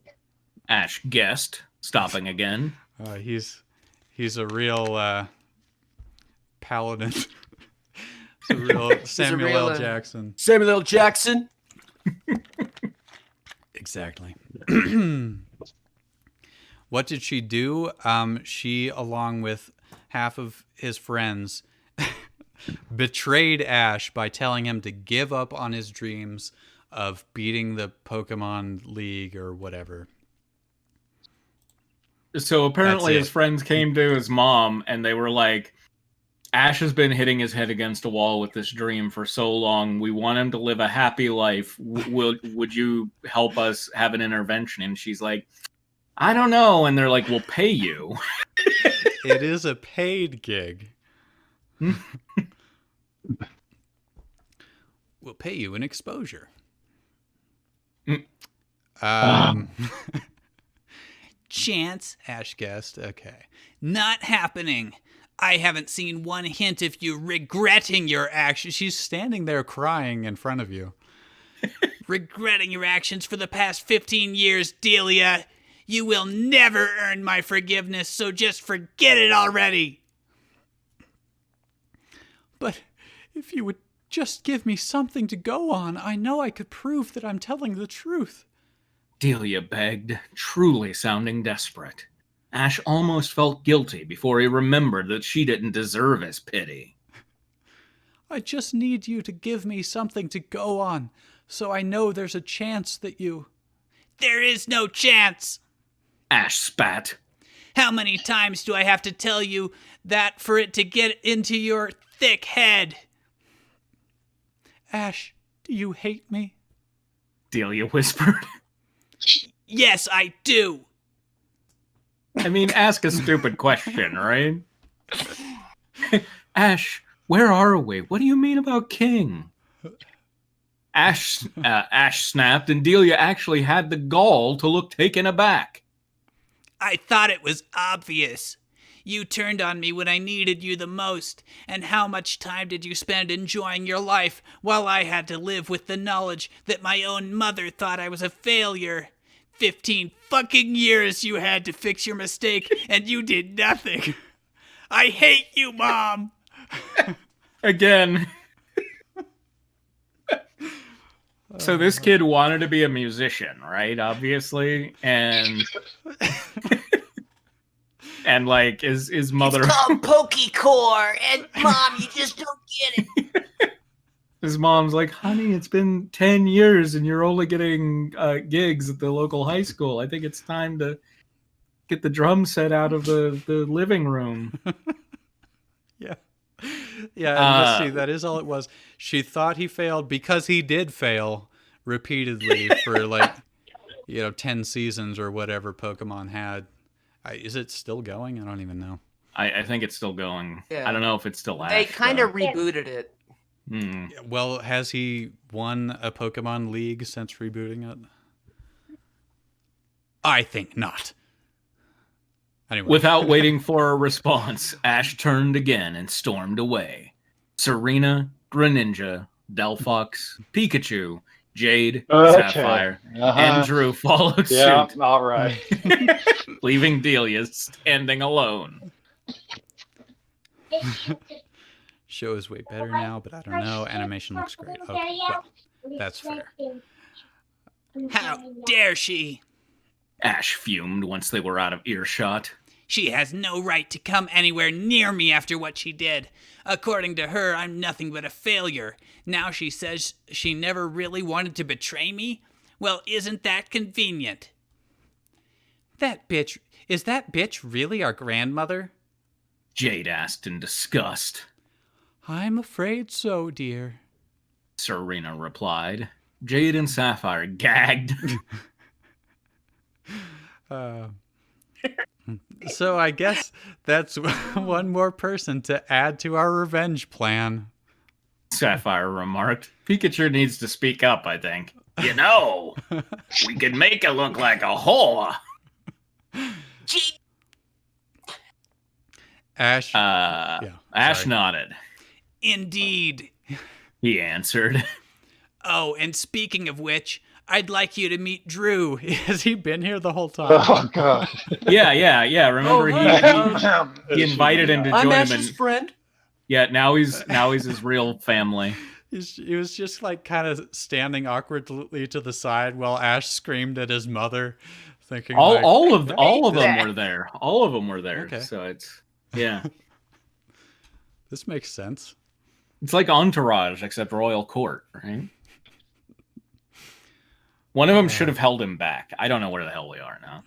Ash guessed, stopping again. He's a real paladin. He's a real Samuel L. Jackson. Samuel L. Jackson. Exactly. What did she do? She, along with half of his friends, betrayed Ash by telling him to give up on his dreams of beating the Pokemon League or whatever. So apparently his friends came to his mom and they were like, Ash has been hitting his head against a wall with this dream for so long. We want him to live a happy life. Would you help us have an intervention? And she's like, I don't know. And they're like, we'll pay you. It is a paid gig. We'll pay you in exposure. Chance, Ash guessed. Okay. Not happening. I haven't seen one hint of you regretting your actions. She's standing there crying in front of you. Regretting your actions for the past 15 years, Delia. You will never earn my forgiveness, so just forget it already. But if you would just give me something to go on, I know I could prove that I'm telling the truth. Delia begged, truly sounding desperate. Ash almost felt guilty before he remembered that she didn't deserve his pity. I just need you to give me something to go on, so I know there's a chance that you... There is no chance! Ash spat. How many times do I have to tell you that for it to get into your thick head? Ash, do you hate me? Delia whispered. Yes, I do. I mean, ask a stupid question, right? Ash, where are we? What do you mean about King? Ash snapped, and Delia actually had the gall to look taken aback. I thought it was obvious. You turned on me when I needed you the most, and how much time did you spend enjoying your life while I had to live with the knowledge that my own mother thought I was a failure? 15 fucking years you had to fix your mistake, and you did nothing. I hate you, Mom. Again. So this kid wanted to be a musician, right? Obviously. And and like his mother... It's called Pokecore, and Mom, you just don't get it. His mom's like, honey, it's been 10 years and you're only getting gigs at the local high school. I think it's time to get the drum set out of the living room. Yeah. Yeah, see, that is all it was. She thought he failed because he did fail repeatedly for 10 seasons or whatever Pokemon had. Is it still going? I don't even know. I think it's still going. Yeah. I don't know if it's still They kind of rebooted it. Well, has he won a Pokemon League since rebooting it? I think not. Anyway. Without waiting for a response, Ash turned again and stormed away. Serena, Greninja, Delphox, Pikachu, Jade, Sapphire, and Drew followed suit. Yeah, all right. Leaving Delia standing alone. Show is way better now, but I don't know. Animation looks great. Okay, well, that's fair. How dare she? Ash fumed once they were out of earshot. She has no right to come anywhere near me after what she did. According to her, I'm nothing but a failure. Now she says she never really wanted to betray me? Well, isn't that convenient? Is that bitch really our grandmother? Jade asked in disgust. I'm afraid so, dear. Serena replied. Jade and Sapphire gagged. So I guess that's one more person to add to our revenge plan. Sapphire remarked. Pikachu needs to speak up, I think. You know, we could make it look like a whore. Ash. Ash nodded. Indeed. He answered. Oh, and speaking of which, I'd like you to meet Drew. Has he been here the whole time? Oh God. Yeah. Remember he invited him to join I'm him. Ash's friend. Yeah, now he's his real family. He was just like kind of standing awkwardly to the side while Ash screamed at his mother, thinking all of them were there. All of them were there. Okay. So yeah. This makes sense. It's like Entourage except royal court, right? One of them should have held him back. I don't know where the hell we are now.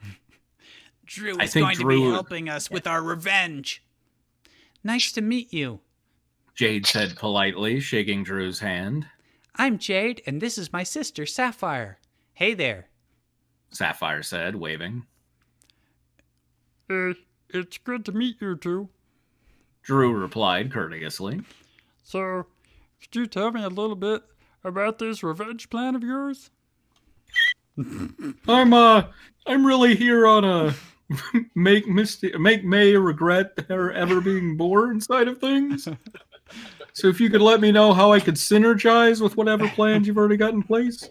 Drew is going to be helping us with our revenge. Nice to meet you. Jade said politely, shaking Drew's hand. I'm Jade, and this is my sister, Sapphire. Hey there. Sapphire said, waving. It's good to meet you two. Drew replied courteously. So, could you tell me a little bit about this revenge plan of yours? I'm really here on a make May regret her ever being born side of things. So if you could let me know how I could synergize with whatever plans you've already got in place.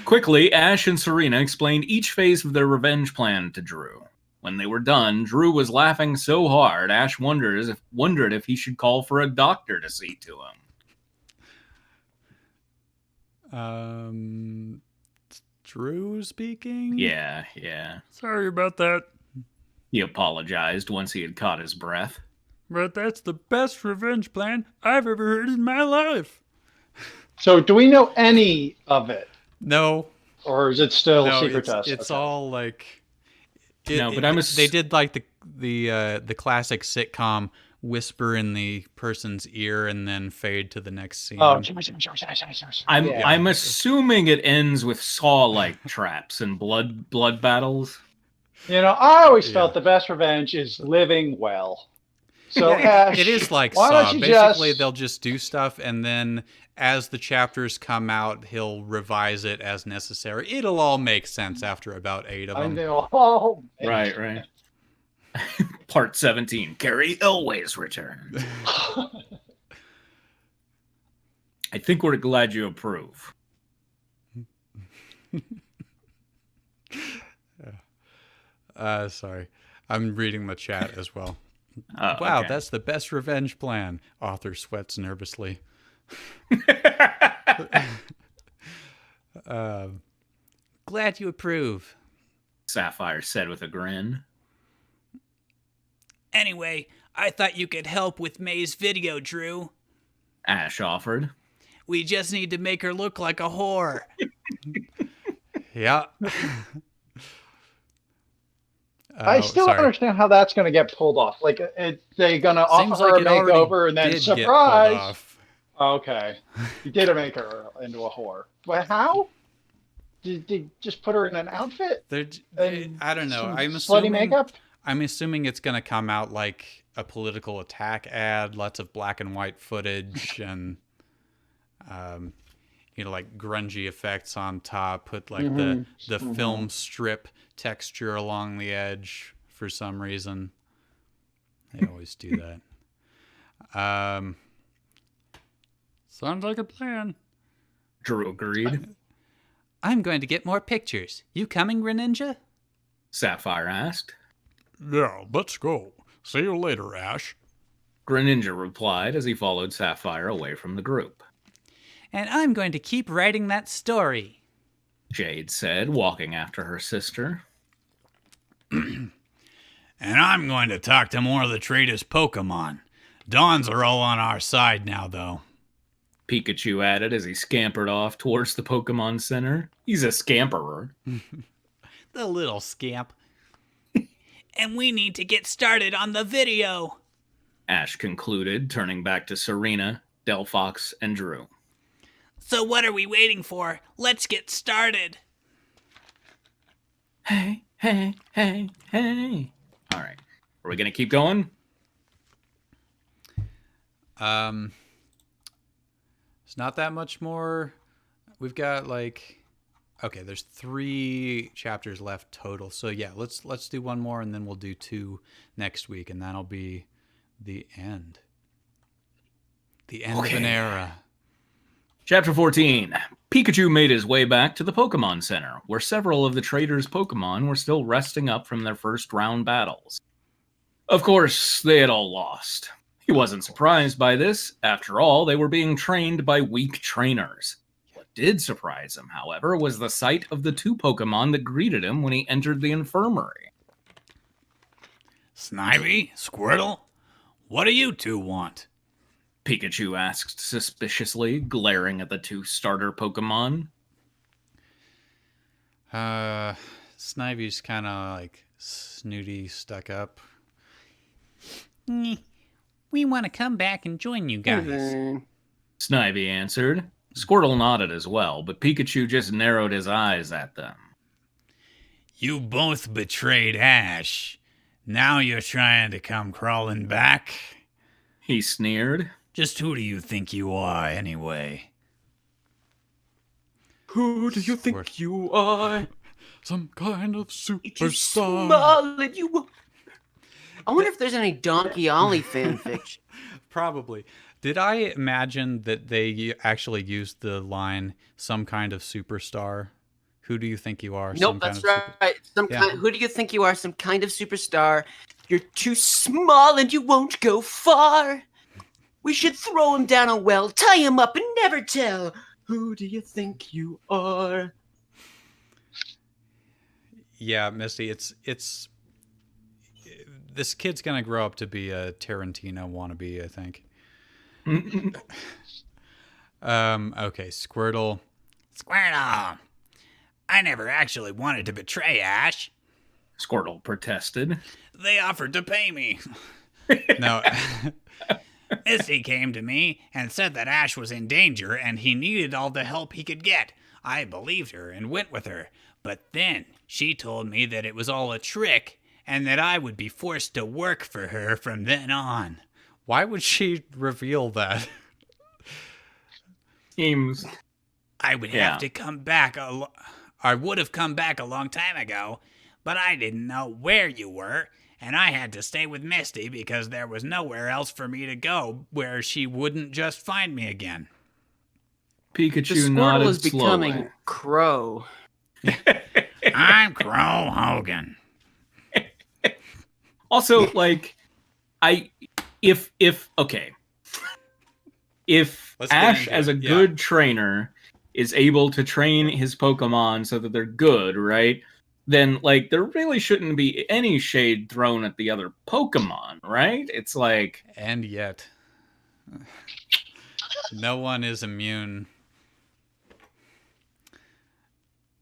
Quickly, Ash and Serena explained each phase of their revenge plan to Drew. When they were done, Drew was laughing so hard, Ash wondered if he should call for a doctor to see to him. Drew speaking? Yeah. Sorry about that. He apologized once he had caught his breath. But that's the best revenge plan I've ever heard in my life. So do we know any of it? No. Or is it still a secret to us? It's all like... they did like the classic sitcom whisper in the person's ear and then fade to the next scene. Oh, I'm assuming it ends with saw-like traps and blood battles. You know, I always felt the best revenge is living well. So Ash, it is like Saw. Basically, they'll just do stuff, and then as the chapters come out, he'll revise it as necessary. It'll all make sense after about 8 of them. Right. Part 17. Carrie always returns. I think we're glad you approve. Sorry. I'm reading the chat as well. Wow, okay. That's the best revenge plan. Author sweats nervously. Glad you approve. Sapphire said with a grin. Anyway, I thought you could help with May's video, Drew. Ash offered. We just need to make her look like a whore. Yeah. I still don't understand how that's going to get pulled off. Like, they going to offer her a makeover and then surprise. Okay. You did make her into a whore. But how? Did they just put her in an outfit? I don't know. Slutty makeup? I'm assuming it's going to come out like a political attack ad, lots of black and white footage and, like grungy effects on top, put like the film strip texture along the edge for some reason. They always do that. Sounds like a plan. Drew agreed. I'm going to get more pictures. You coming, Greninja? Sapphire asked. Yeah, let's go. See you later, Ash. Greninja replied as he followed Sapphire away from the group. And I'm going to keep writing that story, Jade said, walking after her sister. And I'm going to talk to more of the traders' Pokemon. Dawns are all on our side now, though. Pikachu added as he scampered off towards the Pokemon Center. He's a scamperer. The little scamp. And we need to get started on the video, Ash concluded, turning back to Serena, Delphox, and Drew. So what are we waiting for? Let's get started. Hey. All right. Are we going to keep going? not that much more. We've got okay, there's 3 chapters left total. So yeah, let's do one more, and then we'll do 2 next week, and that'll be the end. The end of an era. Chapter 14. Pikachu made his way back to the Pokemon Center, where several of the trader's Pokemon were still resting up from their first round battles. Of course, they had all lost. He wasn't surprised by this. After all, they were being trained by weak trainers. What did surprise him, however, was the sight of the 2 Pokemon that greeted him when he entered the infirmary. Snivy? Squirtle? What do you 2 want? Pikachu asked suspiciously, glaring at the 2 starter Pokemon. Snivy's kind of snooty, stuck up. We want to come back and join you guys. Snivy answered. Squirtle nodded as well, but Pikachu just narrowed his eyes at them. You both betrayed Ash. Now you're trying to come crawling back? He sneered. Just who do you think you are, anyway? Who do you think you are? Some kind of superstar. Small and you... I wonder if there's any Donkey Ollie fanfiction. Probably. Did I imagine that they actually used the line, some kind of superstar? Who do you think you are? Nope, that's right. Who do you think you are? Some kind of superstar. You're too small and you won't go far. We should throw him down a well, tie him up, and never tell. Who do you think you are? Yeah, Misty, it's this kid's gonna grow up to be a Tarantino wannabe, I think. Okay, Squirtle. Squirtle! I never actually wanted to betray Ash. Squirtle protested. They offered to pay me. No. Missy came to me and said that Ash was in danger and he needed all the help he could get. I believed her and went with her. But then she told me that it was all a trick and that I would be forced to work for her from then on. Why would she reveal that? Seems. I would have to come back. I would have come back a long time ago, but I didn't know where you were, and I had to stay with Misty because there was nowhere else for me to go where she wouldn't just find me again. Pikachu nodded is becoming slowly. Crow. I'm Crow Hogan. Also, if Ash as a good trainer is able to train his Pokemon so that they're good, right? Then there really shouldn't be any shade thrown at the other Pokemon, right? It's and yet no one is immune.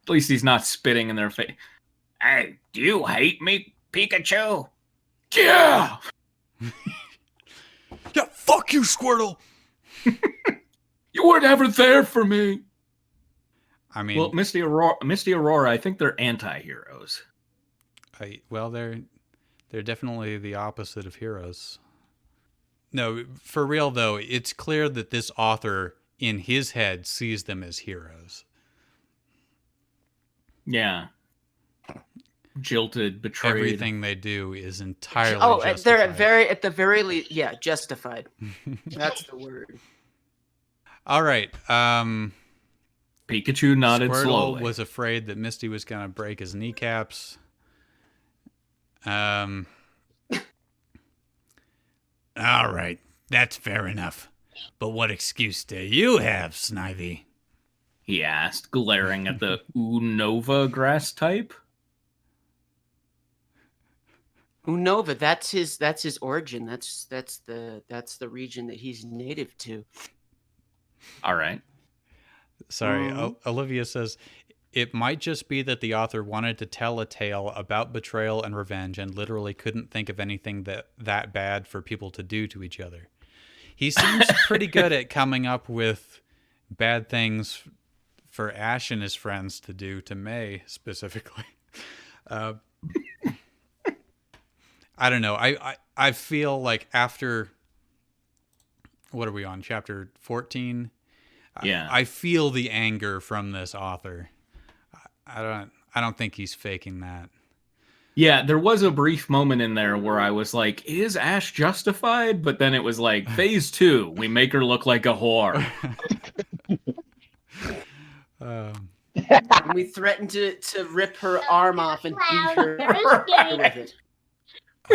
At least he's not spitting in their face. Hey, do you hate me, Pikachu? Yeah! Yeah, fuck you, Squirtle! You weren't ever there for me! I mean... Well, Misty Aurora, I think they're anti-heroes. They're definitely the opposite of heroes. No, for real, though, it's clear that this author, in his head, sees them as heroes. Yeah. Jilted, betrayed. Everything they do is entirely justified. They're at the very least, justified. That's the word. All right. Pikachu nodded Squirtle slowly. Was afraid that Misty was going to break his kneecaps. All right, that's fair enough. But what excuse do you have, Snivy? He asked, glaring at the Unova grass type. Unova, that's his origin. That's the region that he's native to. All right. Sorry, Olivia says, it might just be that the author wanted to tell a tale about betrayal and revenge and literally couldn't think of anything that bad for people to do to each other. He seems pretty good at coming up with bad things for Ash and his friends to do to May specifically. I don't know. I feel like after, what are we on, chapter 14? Yeah. I feel the anger from this author. I don't think he's faking that. Yeah, there was a brief moment in there where I was like, is Ash justified? But then it was like, phase 2, we make her look like a whore. We threatened to rip her arm off and beat her with it.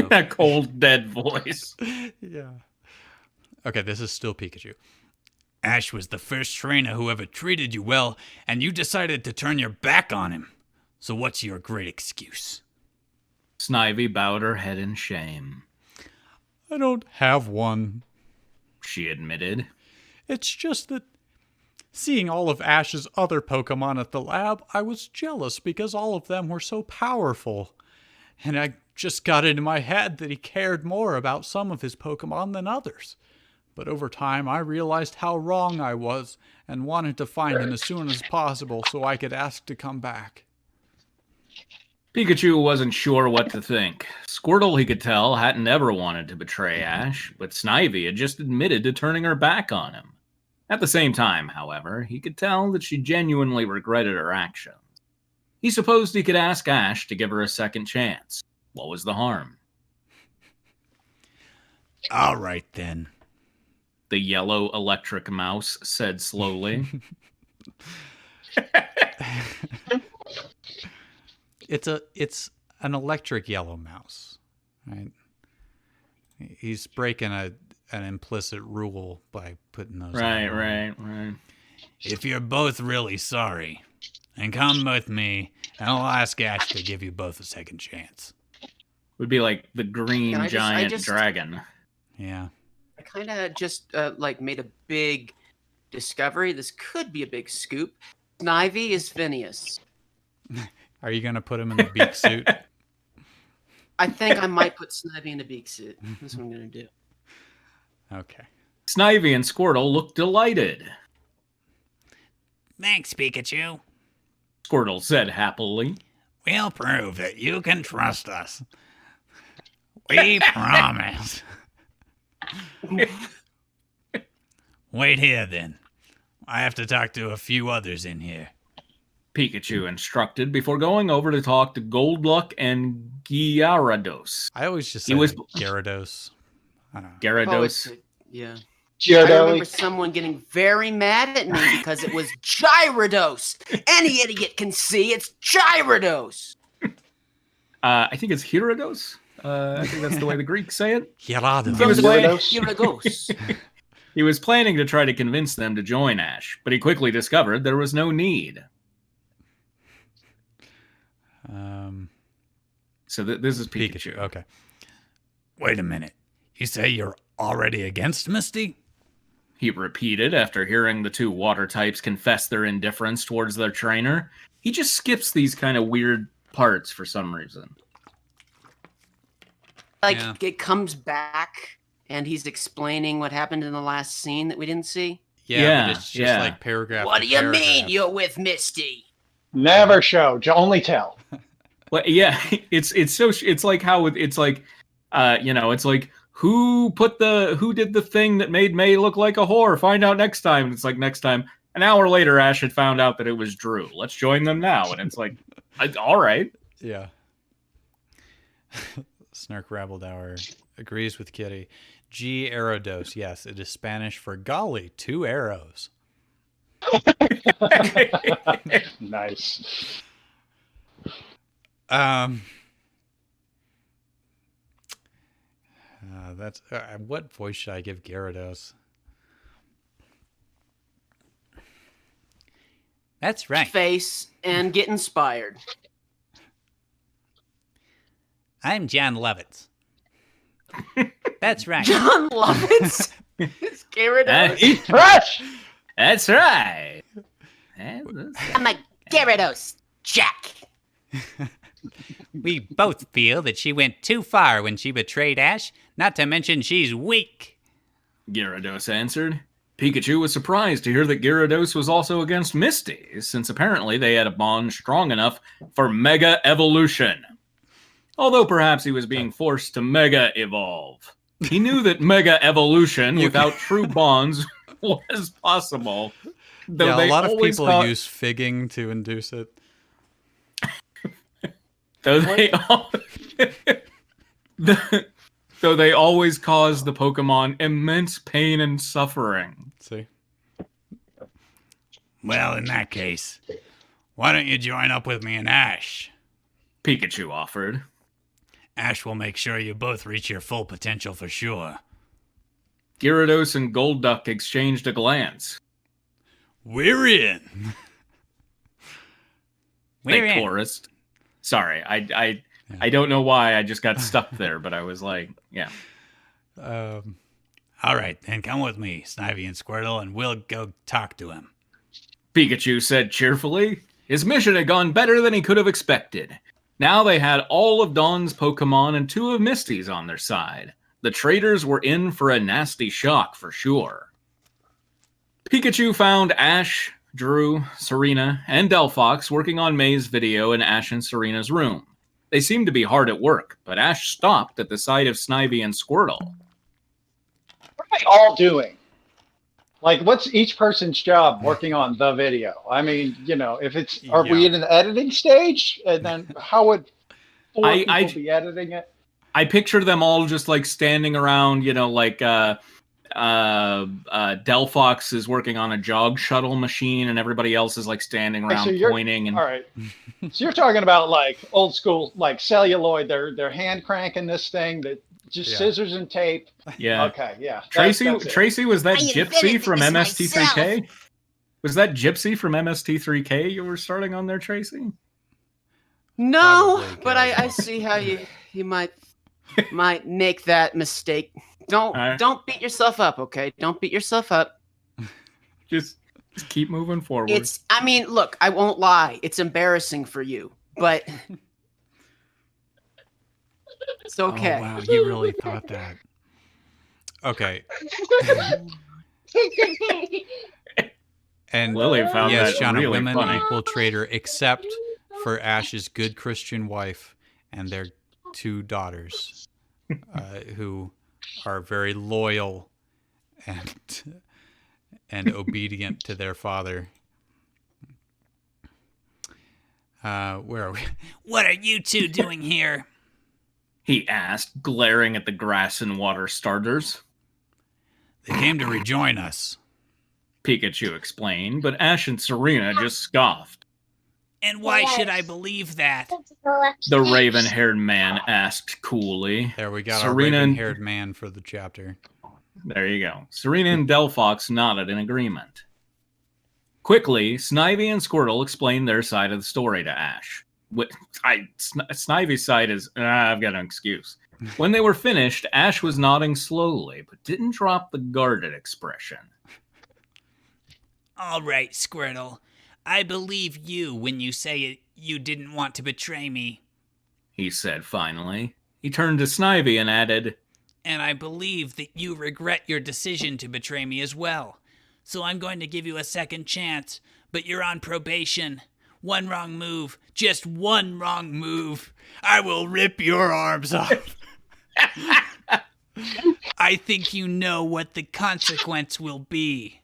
That cold, dead voice. Yeah. Okay, this is still Pikachu. Ash was the first trainer who ever treated you well, and you decided to turn your back on him. So what's your great excuse? Snivy bowed her head in shame. I don't have one. She admitted. It's just that seeing all of Ash's other Pokemon at the lab, I was jealous because all of them were so powerful. And I just got into my head that he cared more about some of his Pokemon than others. But over time, I realized how wrong I was and wanted to find him as soon as possible so I could ask to come back. Pikachu wasn't sure what to think. Squirtle, he could tell, hadn't ever wanted to betray Ash, but Snivy had just admitted to turning her back on him. At the same time, however, he could tell that she genuinely regretted her actions. He supposed he could ask Ash to give her a second chance. What was the harm? All right, then. The yellow electric mouse said slowly. It's an electric yellow mouse, right? He's breaking an implicit rule by putting those. Right. If you're both really sorry, then come with me, and I'll ask Ash to give you both a second chance. Would be like the green I giant just dragon. Yeah. I kind of just made a big discovery. This could be a big scoop. Snivy is Phineas. Are you going to put him in the beak suit? I think I might put Snivy in a beak suit. That's what I'm going to do. Okay. Snivy and Squirtle looked delighted. Thanks, Pikachu. Squirtle said happily. We'll prove that you can trust us. We promise. Wait here, then. I have to talk to a few others in here. Pikachu instructed before going over to talk to Goldluck and Gyarados. I always just say Gyarados. I don't know. Gyarados. Yeah. Gyarados. I remember someone getting very mad at me because it was Gyarados. Any idiot can see it's Gyarados. I think it's Gyarados. I think that's the way the Greeks say it. Gyarados. He was planning to try to convince them to join Ash, but he quickly discovered there was no need. So this is Pikachu. Okay. Wait a minute. You say you're already against Misty? He repeated after hearing the two water types confess their indifference towards their trainer. He just skips these kind of weird parts for some reason. It comes back and he's explaining what happened in the last scene that we didn't see. Yeah, but it's just like paragraph. What do you mean you're with Misty? Never show, only tell. Well, yeah, it's like how it's like, it's like who did the thing that made May look like a whore? Find out next time. And it's like next time. An hour later, Ash had found out that it was Drew. Let's join them now. And it's like, all right. Yeah. Snark Rabbldower agrees with Kitty. Gyarados, yes, it is Spanish for golly, 2 arrows. Nice. That's what voice should I give Gyarados? That's right. Face and get inspired. I'm John Lovitz. That's right. John Lovitz? It's Gyarados. Eat fresh! That's right. I'm a Gyarados, Jack. We both feel that she went too far when she betrayed Ash, not to mention she's weak. Gyarados answered. Pikachu was surprised to hear that Gyarados was also against Misty, since apparently they had a bond strong enough for Mega Evolution. Although perhaps he was being forced to Mega Evolve. He knew that Mega Evolution without true bonds was possible. Yeah, a lot of people use figging to induce it. Though they always cause the Pokemon immense pain and suffering. See? Well, in that case, why don't you join up with me and Ash? Pikachu offered. Ash will make sure you both reach your full potential for sure. Gyarados and Golduck exchanged a glance. We're in. They chorused. Sorry, I don't know why I just got stuck there, but I was like, yeah. All right, then come with me, Snivy and Squirtle, and we'll go talk to him. Pikachu said cheerfully. His mission had gone better than he could have expected. Now they had all of Dawn's Pokemon and 2 of Misty's on their side. The traders were in for a nasty shock for sure. Pikachu found Ash, Drew, Serena, and Delphox working on May's video in Ash and Serena's room. They seemed to be hard at work, but Ash stopped at the sight of Snivy and Squirtle. What are they all doing? Like, what's each person's job working on the video? I mean, if it's, are we in an editing stage? And then how would 4 people be editing it? I picture them all just like standing around, Delphox is working on a jog shuttle machine and everybody else is like standing around pointing. And... All right. So you're talking about like old school, like celluloid, they're hand cranking this thing that just scissors and tape. Yeah. Okay. Yeah. Tracy, was that Gypsy from MST3K? Was that Gypsy from MST3K you were starting on there, Tracy? No, but I see how you might make that mistake. Don't beat yourself up, okay? Don't beat yourself up. Just keep moving forward. Look, I won't lie. It's embarrassing for you, but it's okay. Oh, wow, you really thought that. Okay. And Lily found that Shauna, really women funny. equal trader, except for Ash's good Christian wife and their 2 daughters, who are very loyal and obedient to their father. Where are we? What are you 2 doing here? He asked, glaring at the grass and water starters. They came to rejoin us, Pikachu explained, but Ash and Serena just scoffed. And why should I believe that? The raven-haired man asked coolly. There we got our raven-haired man for the chapter. There you go. Serena and Delphox nodded in agreement. Quickly, Snivy and Squirtle explained their side of the story to Ash. Snivy's side is, I've got an excuse. When they were finished, Ash was nodding slowly, but didn't drop the guarded expression. All right, Squirtle. I believe you when you say you didn't want to betray me, he said finally. He turned to Snivy and added, and I believe that you regret your decision to betray me as well. So I'm going to give you a second chance, but you're on probation. 1 wrong move, just 1 wrong move, I will rip your arms off. I think you know what the consequence will be.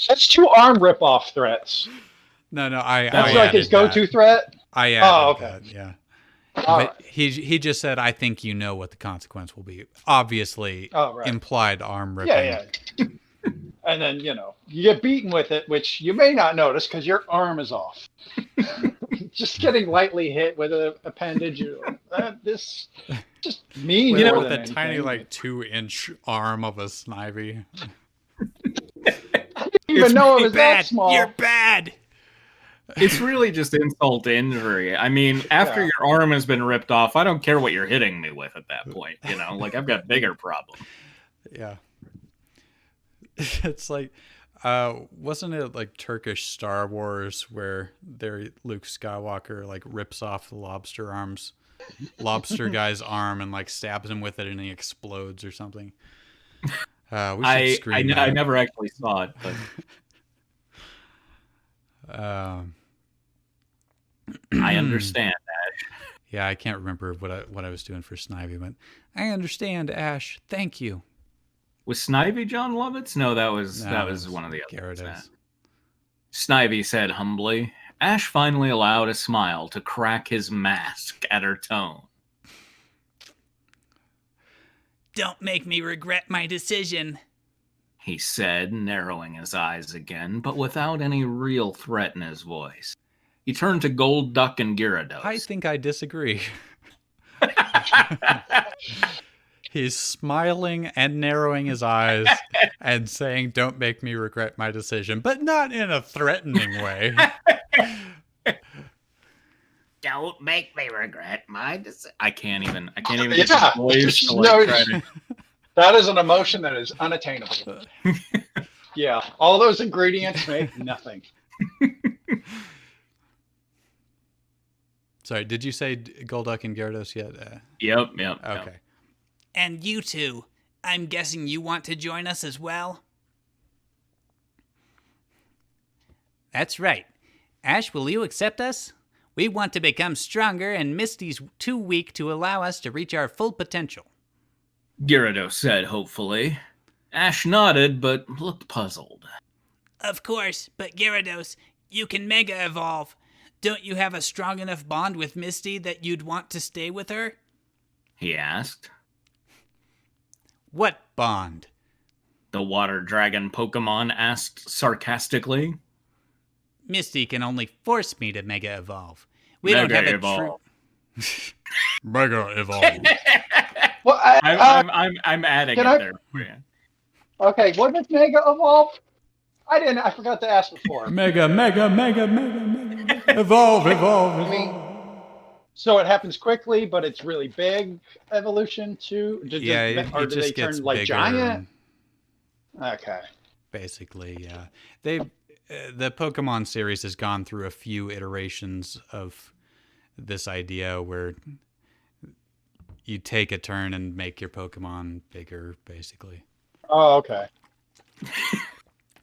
That's 2 arm rip-off threats. No, that's like his go-to threat. I added that, yeah. But he just said, "I think you know what the consequence will be." Obviously, implied arm ripping. Yeah. And then you get beaten with it, which you may not notice because your arm is off. Just getting lightly hit with an appendage. This just mean. With a tiny 2-inch arm of a Snivy. I didn't even know it was that small. You're bad. It's really just insult to injury. I mean, after your arm has been ripped off, I don't care what you're hitting me with at that point. I've got bigger problems. Yeah. It's like, wasn't it like Turkish Star Wars where Luke Skywalker rips off the lobster guy's arm and stabs him with it and he explodes or something? We should I never actually saw it, but I understand, Ash. Yeah, I can't remember what I was doing for Snivy, but I understand, Ash. Thank you. Was Snivy John Lovitz? No, that was one of the others. Gyarados. Snivy said humbly. Ash finally allowed a smile to crack his mask at her tone. Don't make me regret my decision, he said, narrowing his eyes again, but without any real threat in his voice. He turned to Golduck and Gyarados. I think I disagree. He's smiling and narrowing his eyes and saying, don't make me regret my decision, but not in a threatening way. Don't make me regret my decision. I can't even get the voice to try to... That is an emotion that is unattainable. Yeah, all those ingredients make nothing. Sorry, did you say Golduck and Gyarados yet? Yep. Okay. Yep. And you two, I'm guessing you want to join us as well? That's right. Ash, will you accept us? We want to become stronger, and Misty's too weak to allow us to reach our full potential. Gyarados said hopefully. Ash nodded, but looked puzzled. Of course, but Gyarados, you can Mega Evolve. Don't you have a strong enough bond with Misty that you'd want to stay with her? He asked. What bond? The water dragon Pokemon asked sarcastically. Misty can only force me to Mega Evolve. We don't have a true... Mega Evolve. Well, I'm adding it there. Yeah. Okay, what does Mega Evolve? I forgot to ask before. Mega. Evolve. I mean, so it happens quickly, but it's really big evolution too? Or do they turn like giant? Okay. Basically, yeah. The Pokemon series has gone through a few iterations of this idea where you take a turn and make your Pokemon bigger, basically. Oh, okay.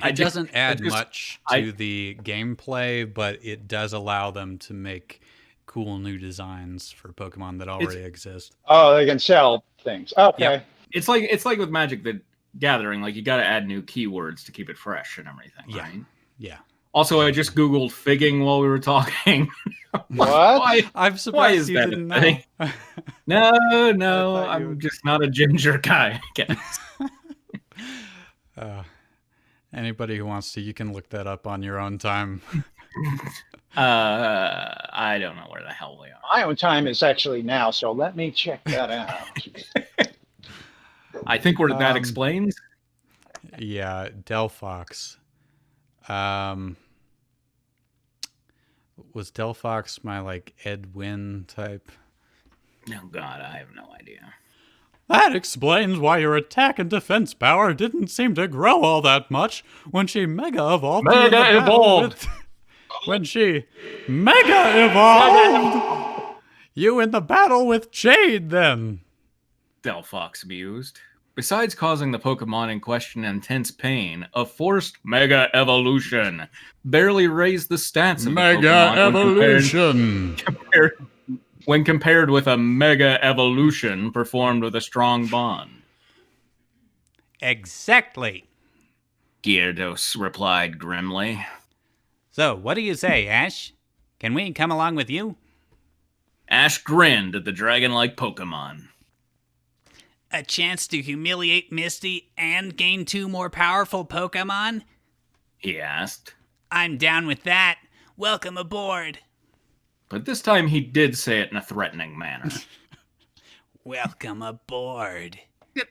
It doesn't add much to the gameplay, but it does allow them to make cool new designs for Pokemon that already exist. Oh, they can sell things. Okay. Yep. It's like with Magic the Gathering, like you got to add new keywords to keep it fresh and everything, right? Yeah. Also, I just Googled figging while we were talking. What? I'm surprised you didn't know. No, I'm just not a ginger guy, I guess. Anybody who wants to, you can look that up on your own time. I don't know where the hell they are. My own time is actually now, so let me check that out. I think that explains. Yeah, Delphox. Was Delphox my Ed Wynn type? Oh God, I have no idea. That explains why your attack and defense power didn't seem to grow all that much when she Mega Evolved. When she Mega Evolved you in the battle with Jade, then. Delphox mused. Besides causing the Pokemon in question intense pain, a forced Mega Evolution barely raised the stats of Mega the Pokemon Evolution. When compared with a Mega Evolution performed with a strong bond. Exactly, Gyarados replied grimly. So, what do you say, Ash? Can we come along with you? Ash grinned at the dragon-like Pokemon. A chance to humiliate Misty and gain 2 more powerful Pokemon? He asked. I'm down with that. Welcome aboard. But this time he did say it in a threatening manner. Welcome aboard.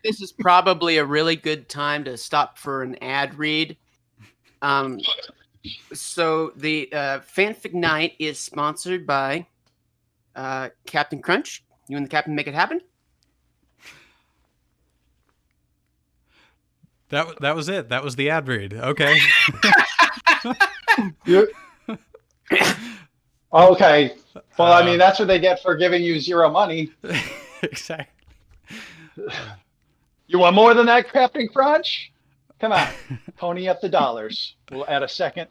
This is probably a really good time to stop for an ad read. So the Fanfic Night is sponsored by Captain Crunch. You and the Captain make it happen? That was it. That was the ad read. Okay. Okay. Well, I mean, that's what they get for giving you 0 money. Exactly. You want more than that, Captain Crunch? Come on. Pony up the dollars. We'll add a second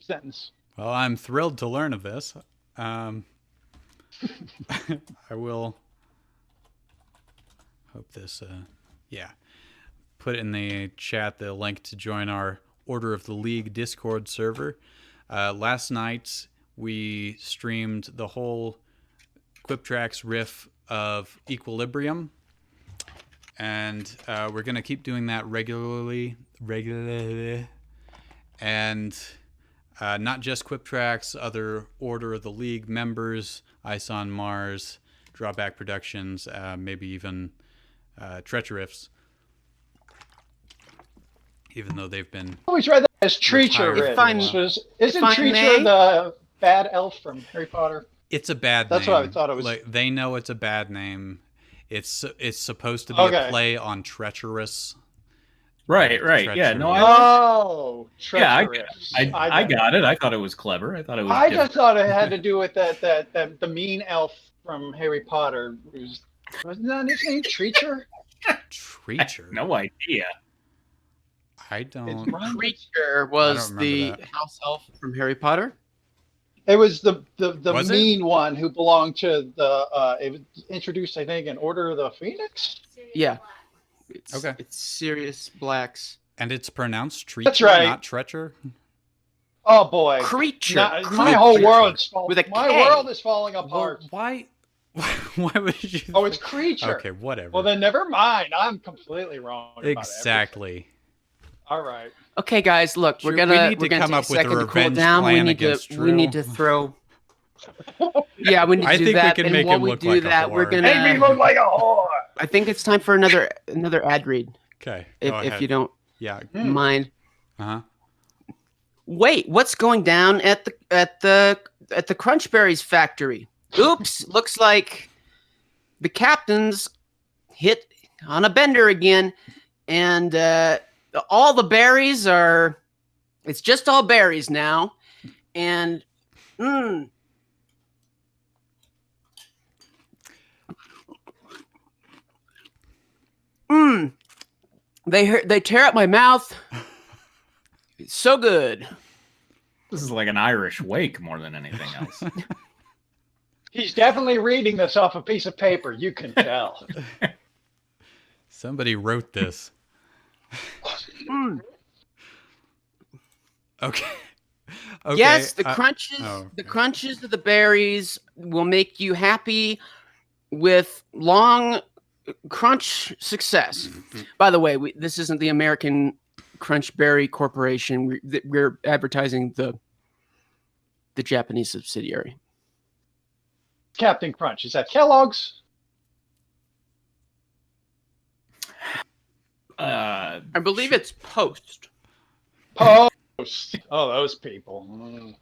sentence. Well, I'm thrilled to learn of this. I will hope this, yeah. put in the chat the link to join our Order of the League Discord server. Last night, we streamed the whole QuipTrax riff of Equilibrium, and we're going to keep doing that regularly. And not just QuipTrax, other Order of the League members, Ice on Mars, Drawback Productions, maybe even Treacherifs, even though they've been... I always read that as Treacher. Isn't Treacher the bad elf from Harry Potter? It's a bad name. That's what I thought it was. Like, they know it's a bad name. It's supposed to be a play on treacherous. Right. Yeah, no. Treacherous. Yeah, I got it. I thought it was clever. I thought it was. I just thought it had to do with the mean elf from Harry Potter. Wasn't that his name? Treacher? Treacher? No idea. I don't. Treacher was the house elf from Harry Potter. It was the mean one who belonged to the. It was introduced, I think, in Order of the Phoenix. Yeah. It's Sirius Blacks. And it's pronounced Treacher, That's right. not Treacher. Oh boy, Creature. My whole world is world is falling apart. Well, why would you? Oh, it's Creature. Okay, whatever. Well, then never mind. I'm completely wrong. Exactly. All right. Okay, guys, look, we're gonna come up with a revenge down. plan against Drew. We need to throw. Yeah, we need to do that. I think we can make him look like a whore. We're gonna make me look like a whore. I think it's time for another ad read. Okay. If you don't mind. Uh-huh. Wait, what's going down at the Crunchberries factory? Oops, looks like the captain's hit on a bender again, and all the berries are. It's just all berries now, and They tear up my mouth. It's so good. This is like an Irish wake more than anything else. He's definitely reading this off a piece of paper. You can tell. Somebody wrote this. Okay. Yes, the crunches of the berries will make you happy with long crunch success. By the way, this isn't the American Crunchberry Corporation. We're advertising the Japanese subsidiary. Captain Crunch, is that Kellogg's? I believe it's Post. Post. Oh, those people.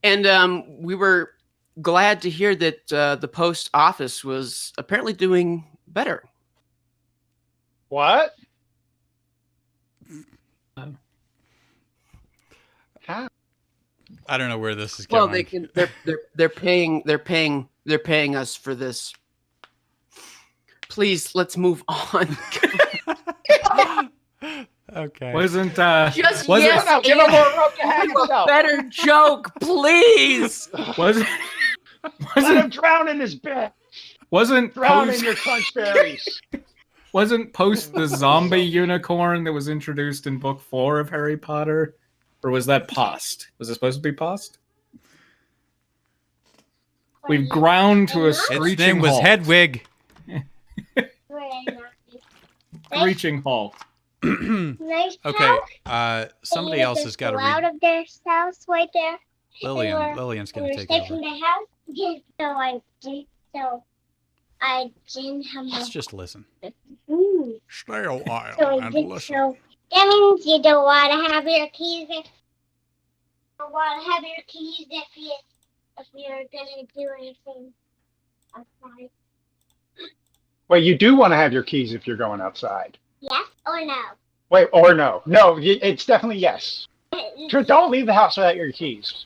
And we were glad to hear that the post office was apparently doing better. What? How? I don't know where this is going. Well, they're paying us for this. Please, let's move on. Okay. Wasn't give him more rope to hang himself. Better joke, please. Wasn't Let him drown in his bed. Wasn't drown in your Crunchberries. Wasn't Post the zombie unicorn that was introduced in book 4 of Harry Potter? Or was that Post? Was it supposed to be Post? We've ground to a screeching halt. Its name was Hedwig. Screeching halt. Okay, somebody else has got to read. Out of their house right there. Lillian's going to take over. From the house. So I didn't have my... Let's just listen. Stay a while and listen. So that means you don't want to have your keys if you're going to do anything outside. Wait, you do want to have your keys if you're going outside? Yes or no? Wait, or no. No, it's definitely yes. Don't leave the house without your keys.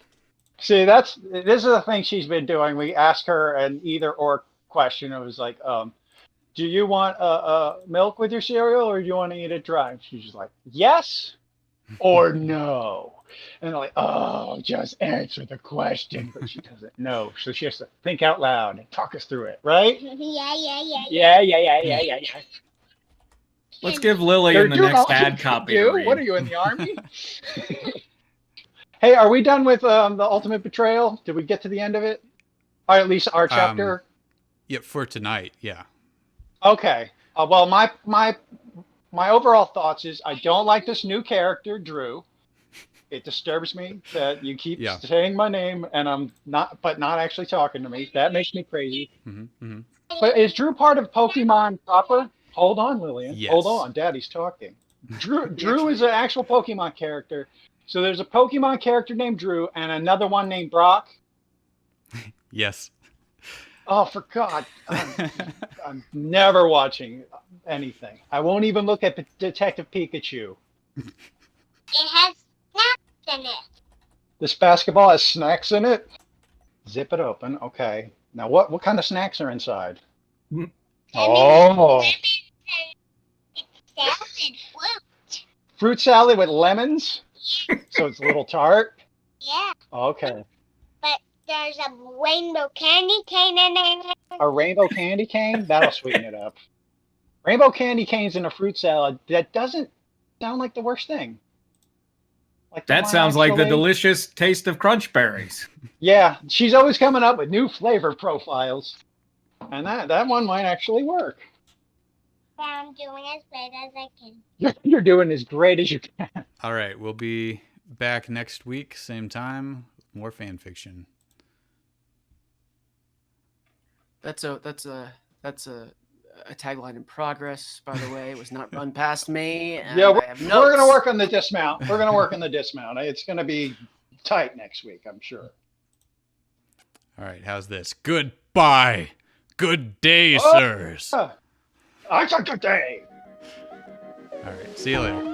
See, this is the thing she's been doing. We asked her an either or question. It was like, do you want milk with your cereal or do you want to eat it dry? She's just like, yes or no? And they're like, oh, just answer the question. But she doesn't know. So she has to think out loud and talk us through it, right? Yeah. Let's give Lily in the next ad copy to read. What are you, in the army? Hey, are we done with the Ultimate Betrayal? Did we get to the end of it? Or at least our chapter? Yeah, for tonight, yeah. Okay. Well, my overall thoughts is I don't like this new character, Drew. It disturbs me that you keep saying my name and I'm not actually talking to me. That makes me crazy. But is Drew part of Pokemon proper? Hold on, Lillian. Yes. Hold on. Daddy's talking. Drew is an actual Pokemon character. So there's a Pokemon character named Drew and another one named Brock. Yes. Oh, for God. I'm never watching anything. I won't even look at Detective Pikachu. It has snacks in it. This basketball has snacks in it? Zip it open. Okay. Now, what kind of snacks are inside? Oh. Fruit salad with lemons? So it's a little tart? Yeah. Okay. But there's a rainbow candy cane in there. A rainbow candy cane? That'll sweeten it up. Rainbow candy canes in a fruit salad. That doesn't sound like the worst thing. Like that sounds like the delicious taste of crunch berries. Yeah, she's always coming up with new flavor profiles. And that one might actually work. I'm doing as great as I can. You're doing as great as you can. All right, we'll be back next week, same time, more fan fiction. That's a tagline in progress, by the way. It was not run past me. Yeah, we're going to work on the dismount. We're going to work on the dismount. It's going to be tight next week, I'm sure. All right, how's this? Goodbye. Good day, sirs. I got good day. All right, see you later.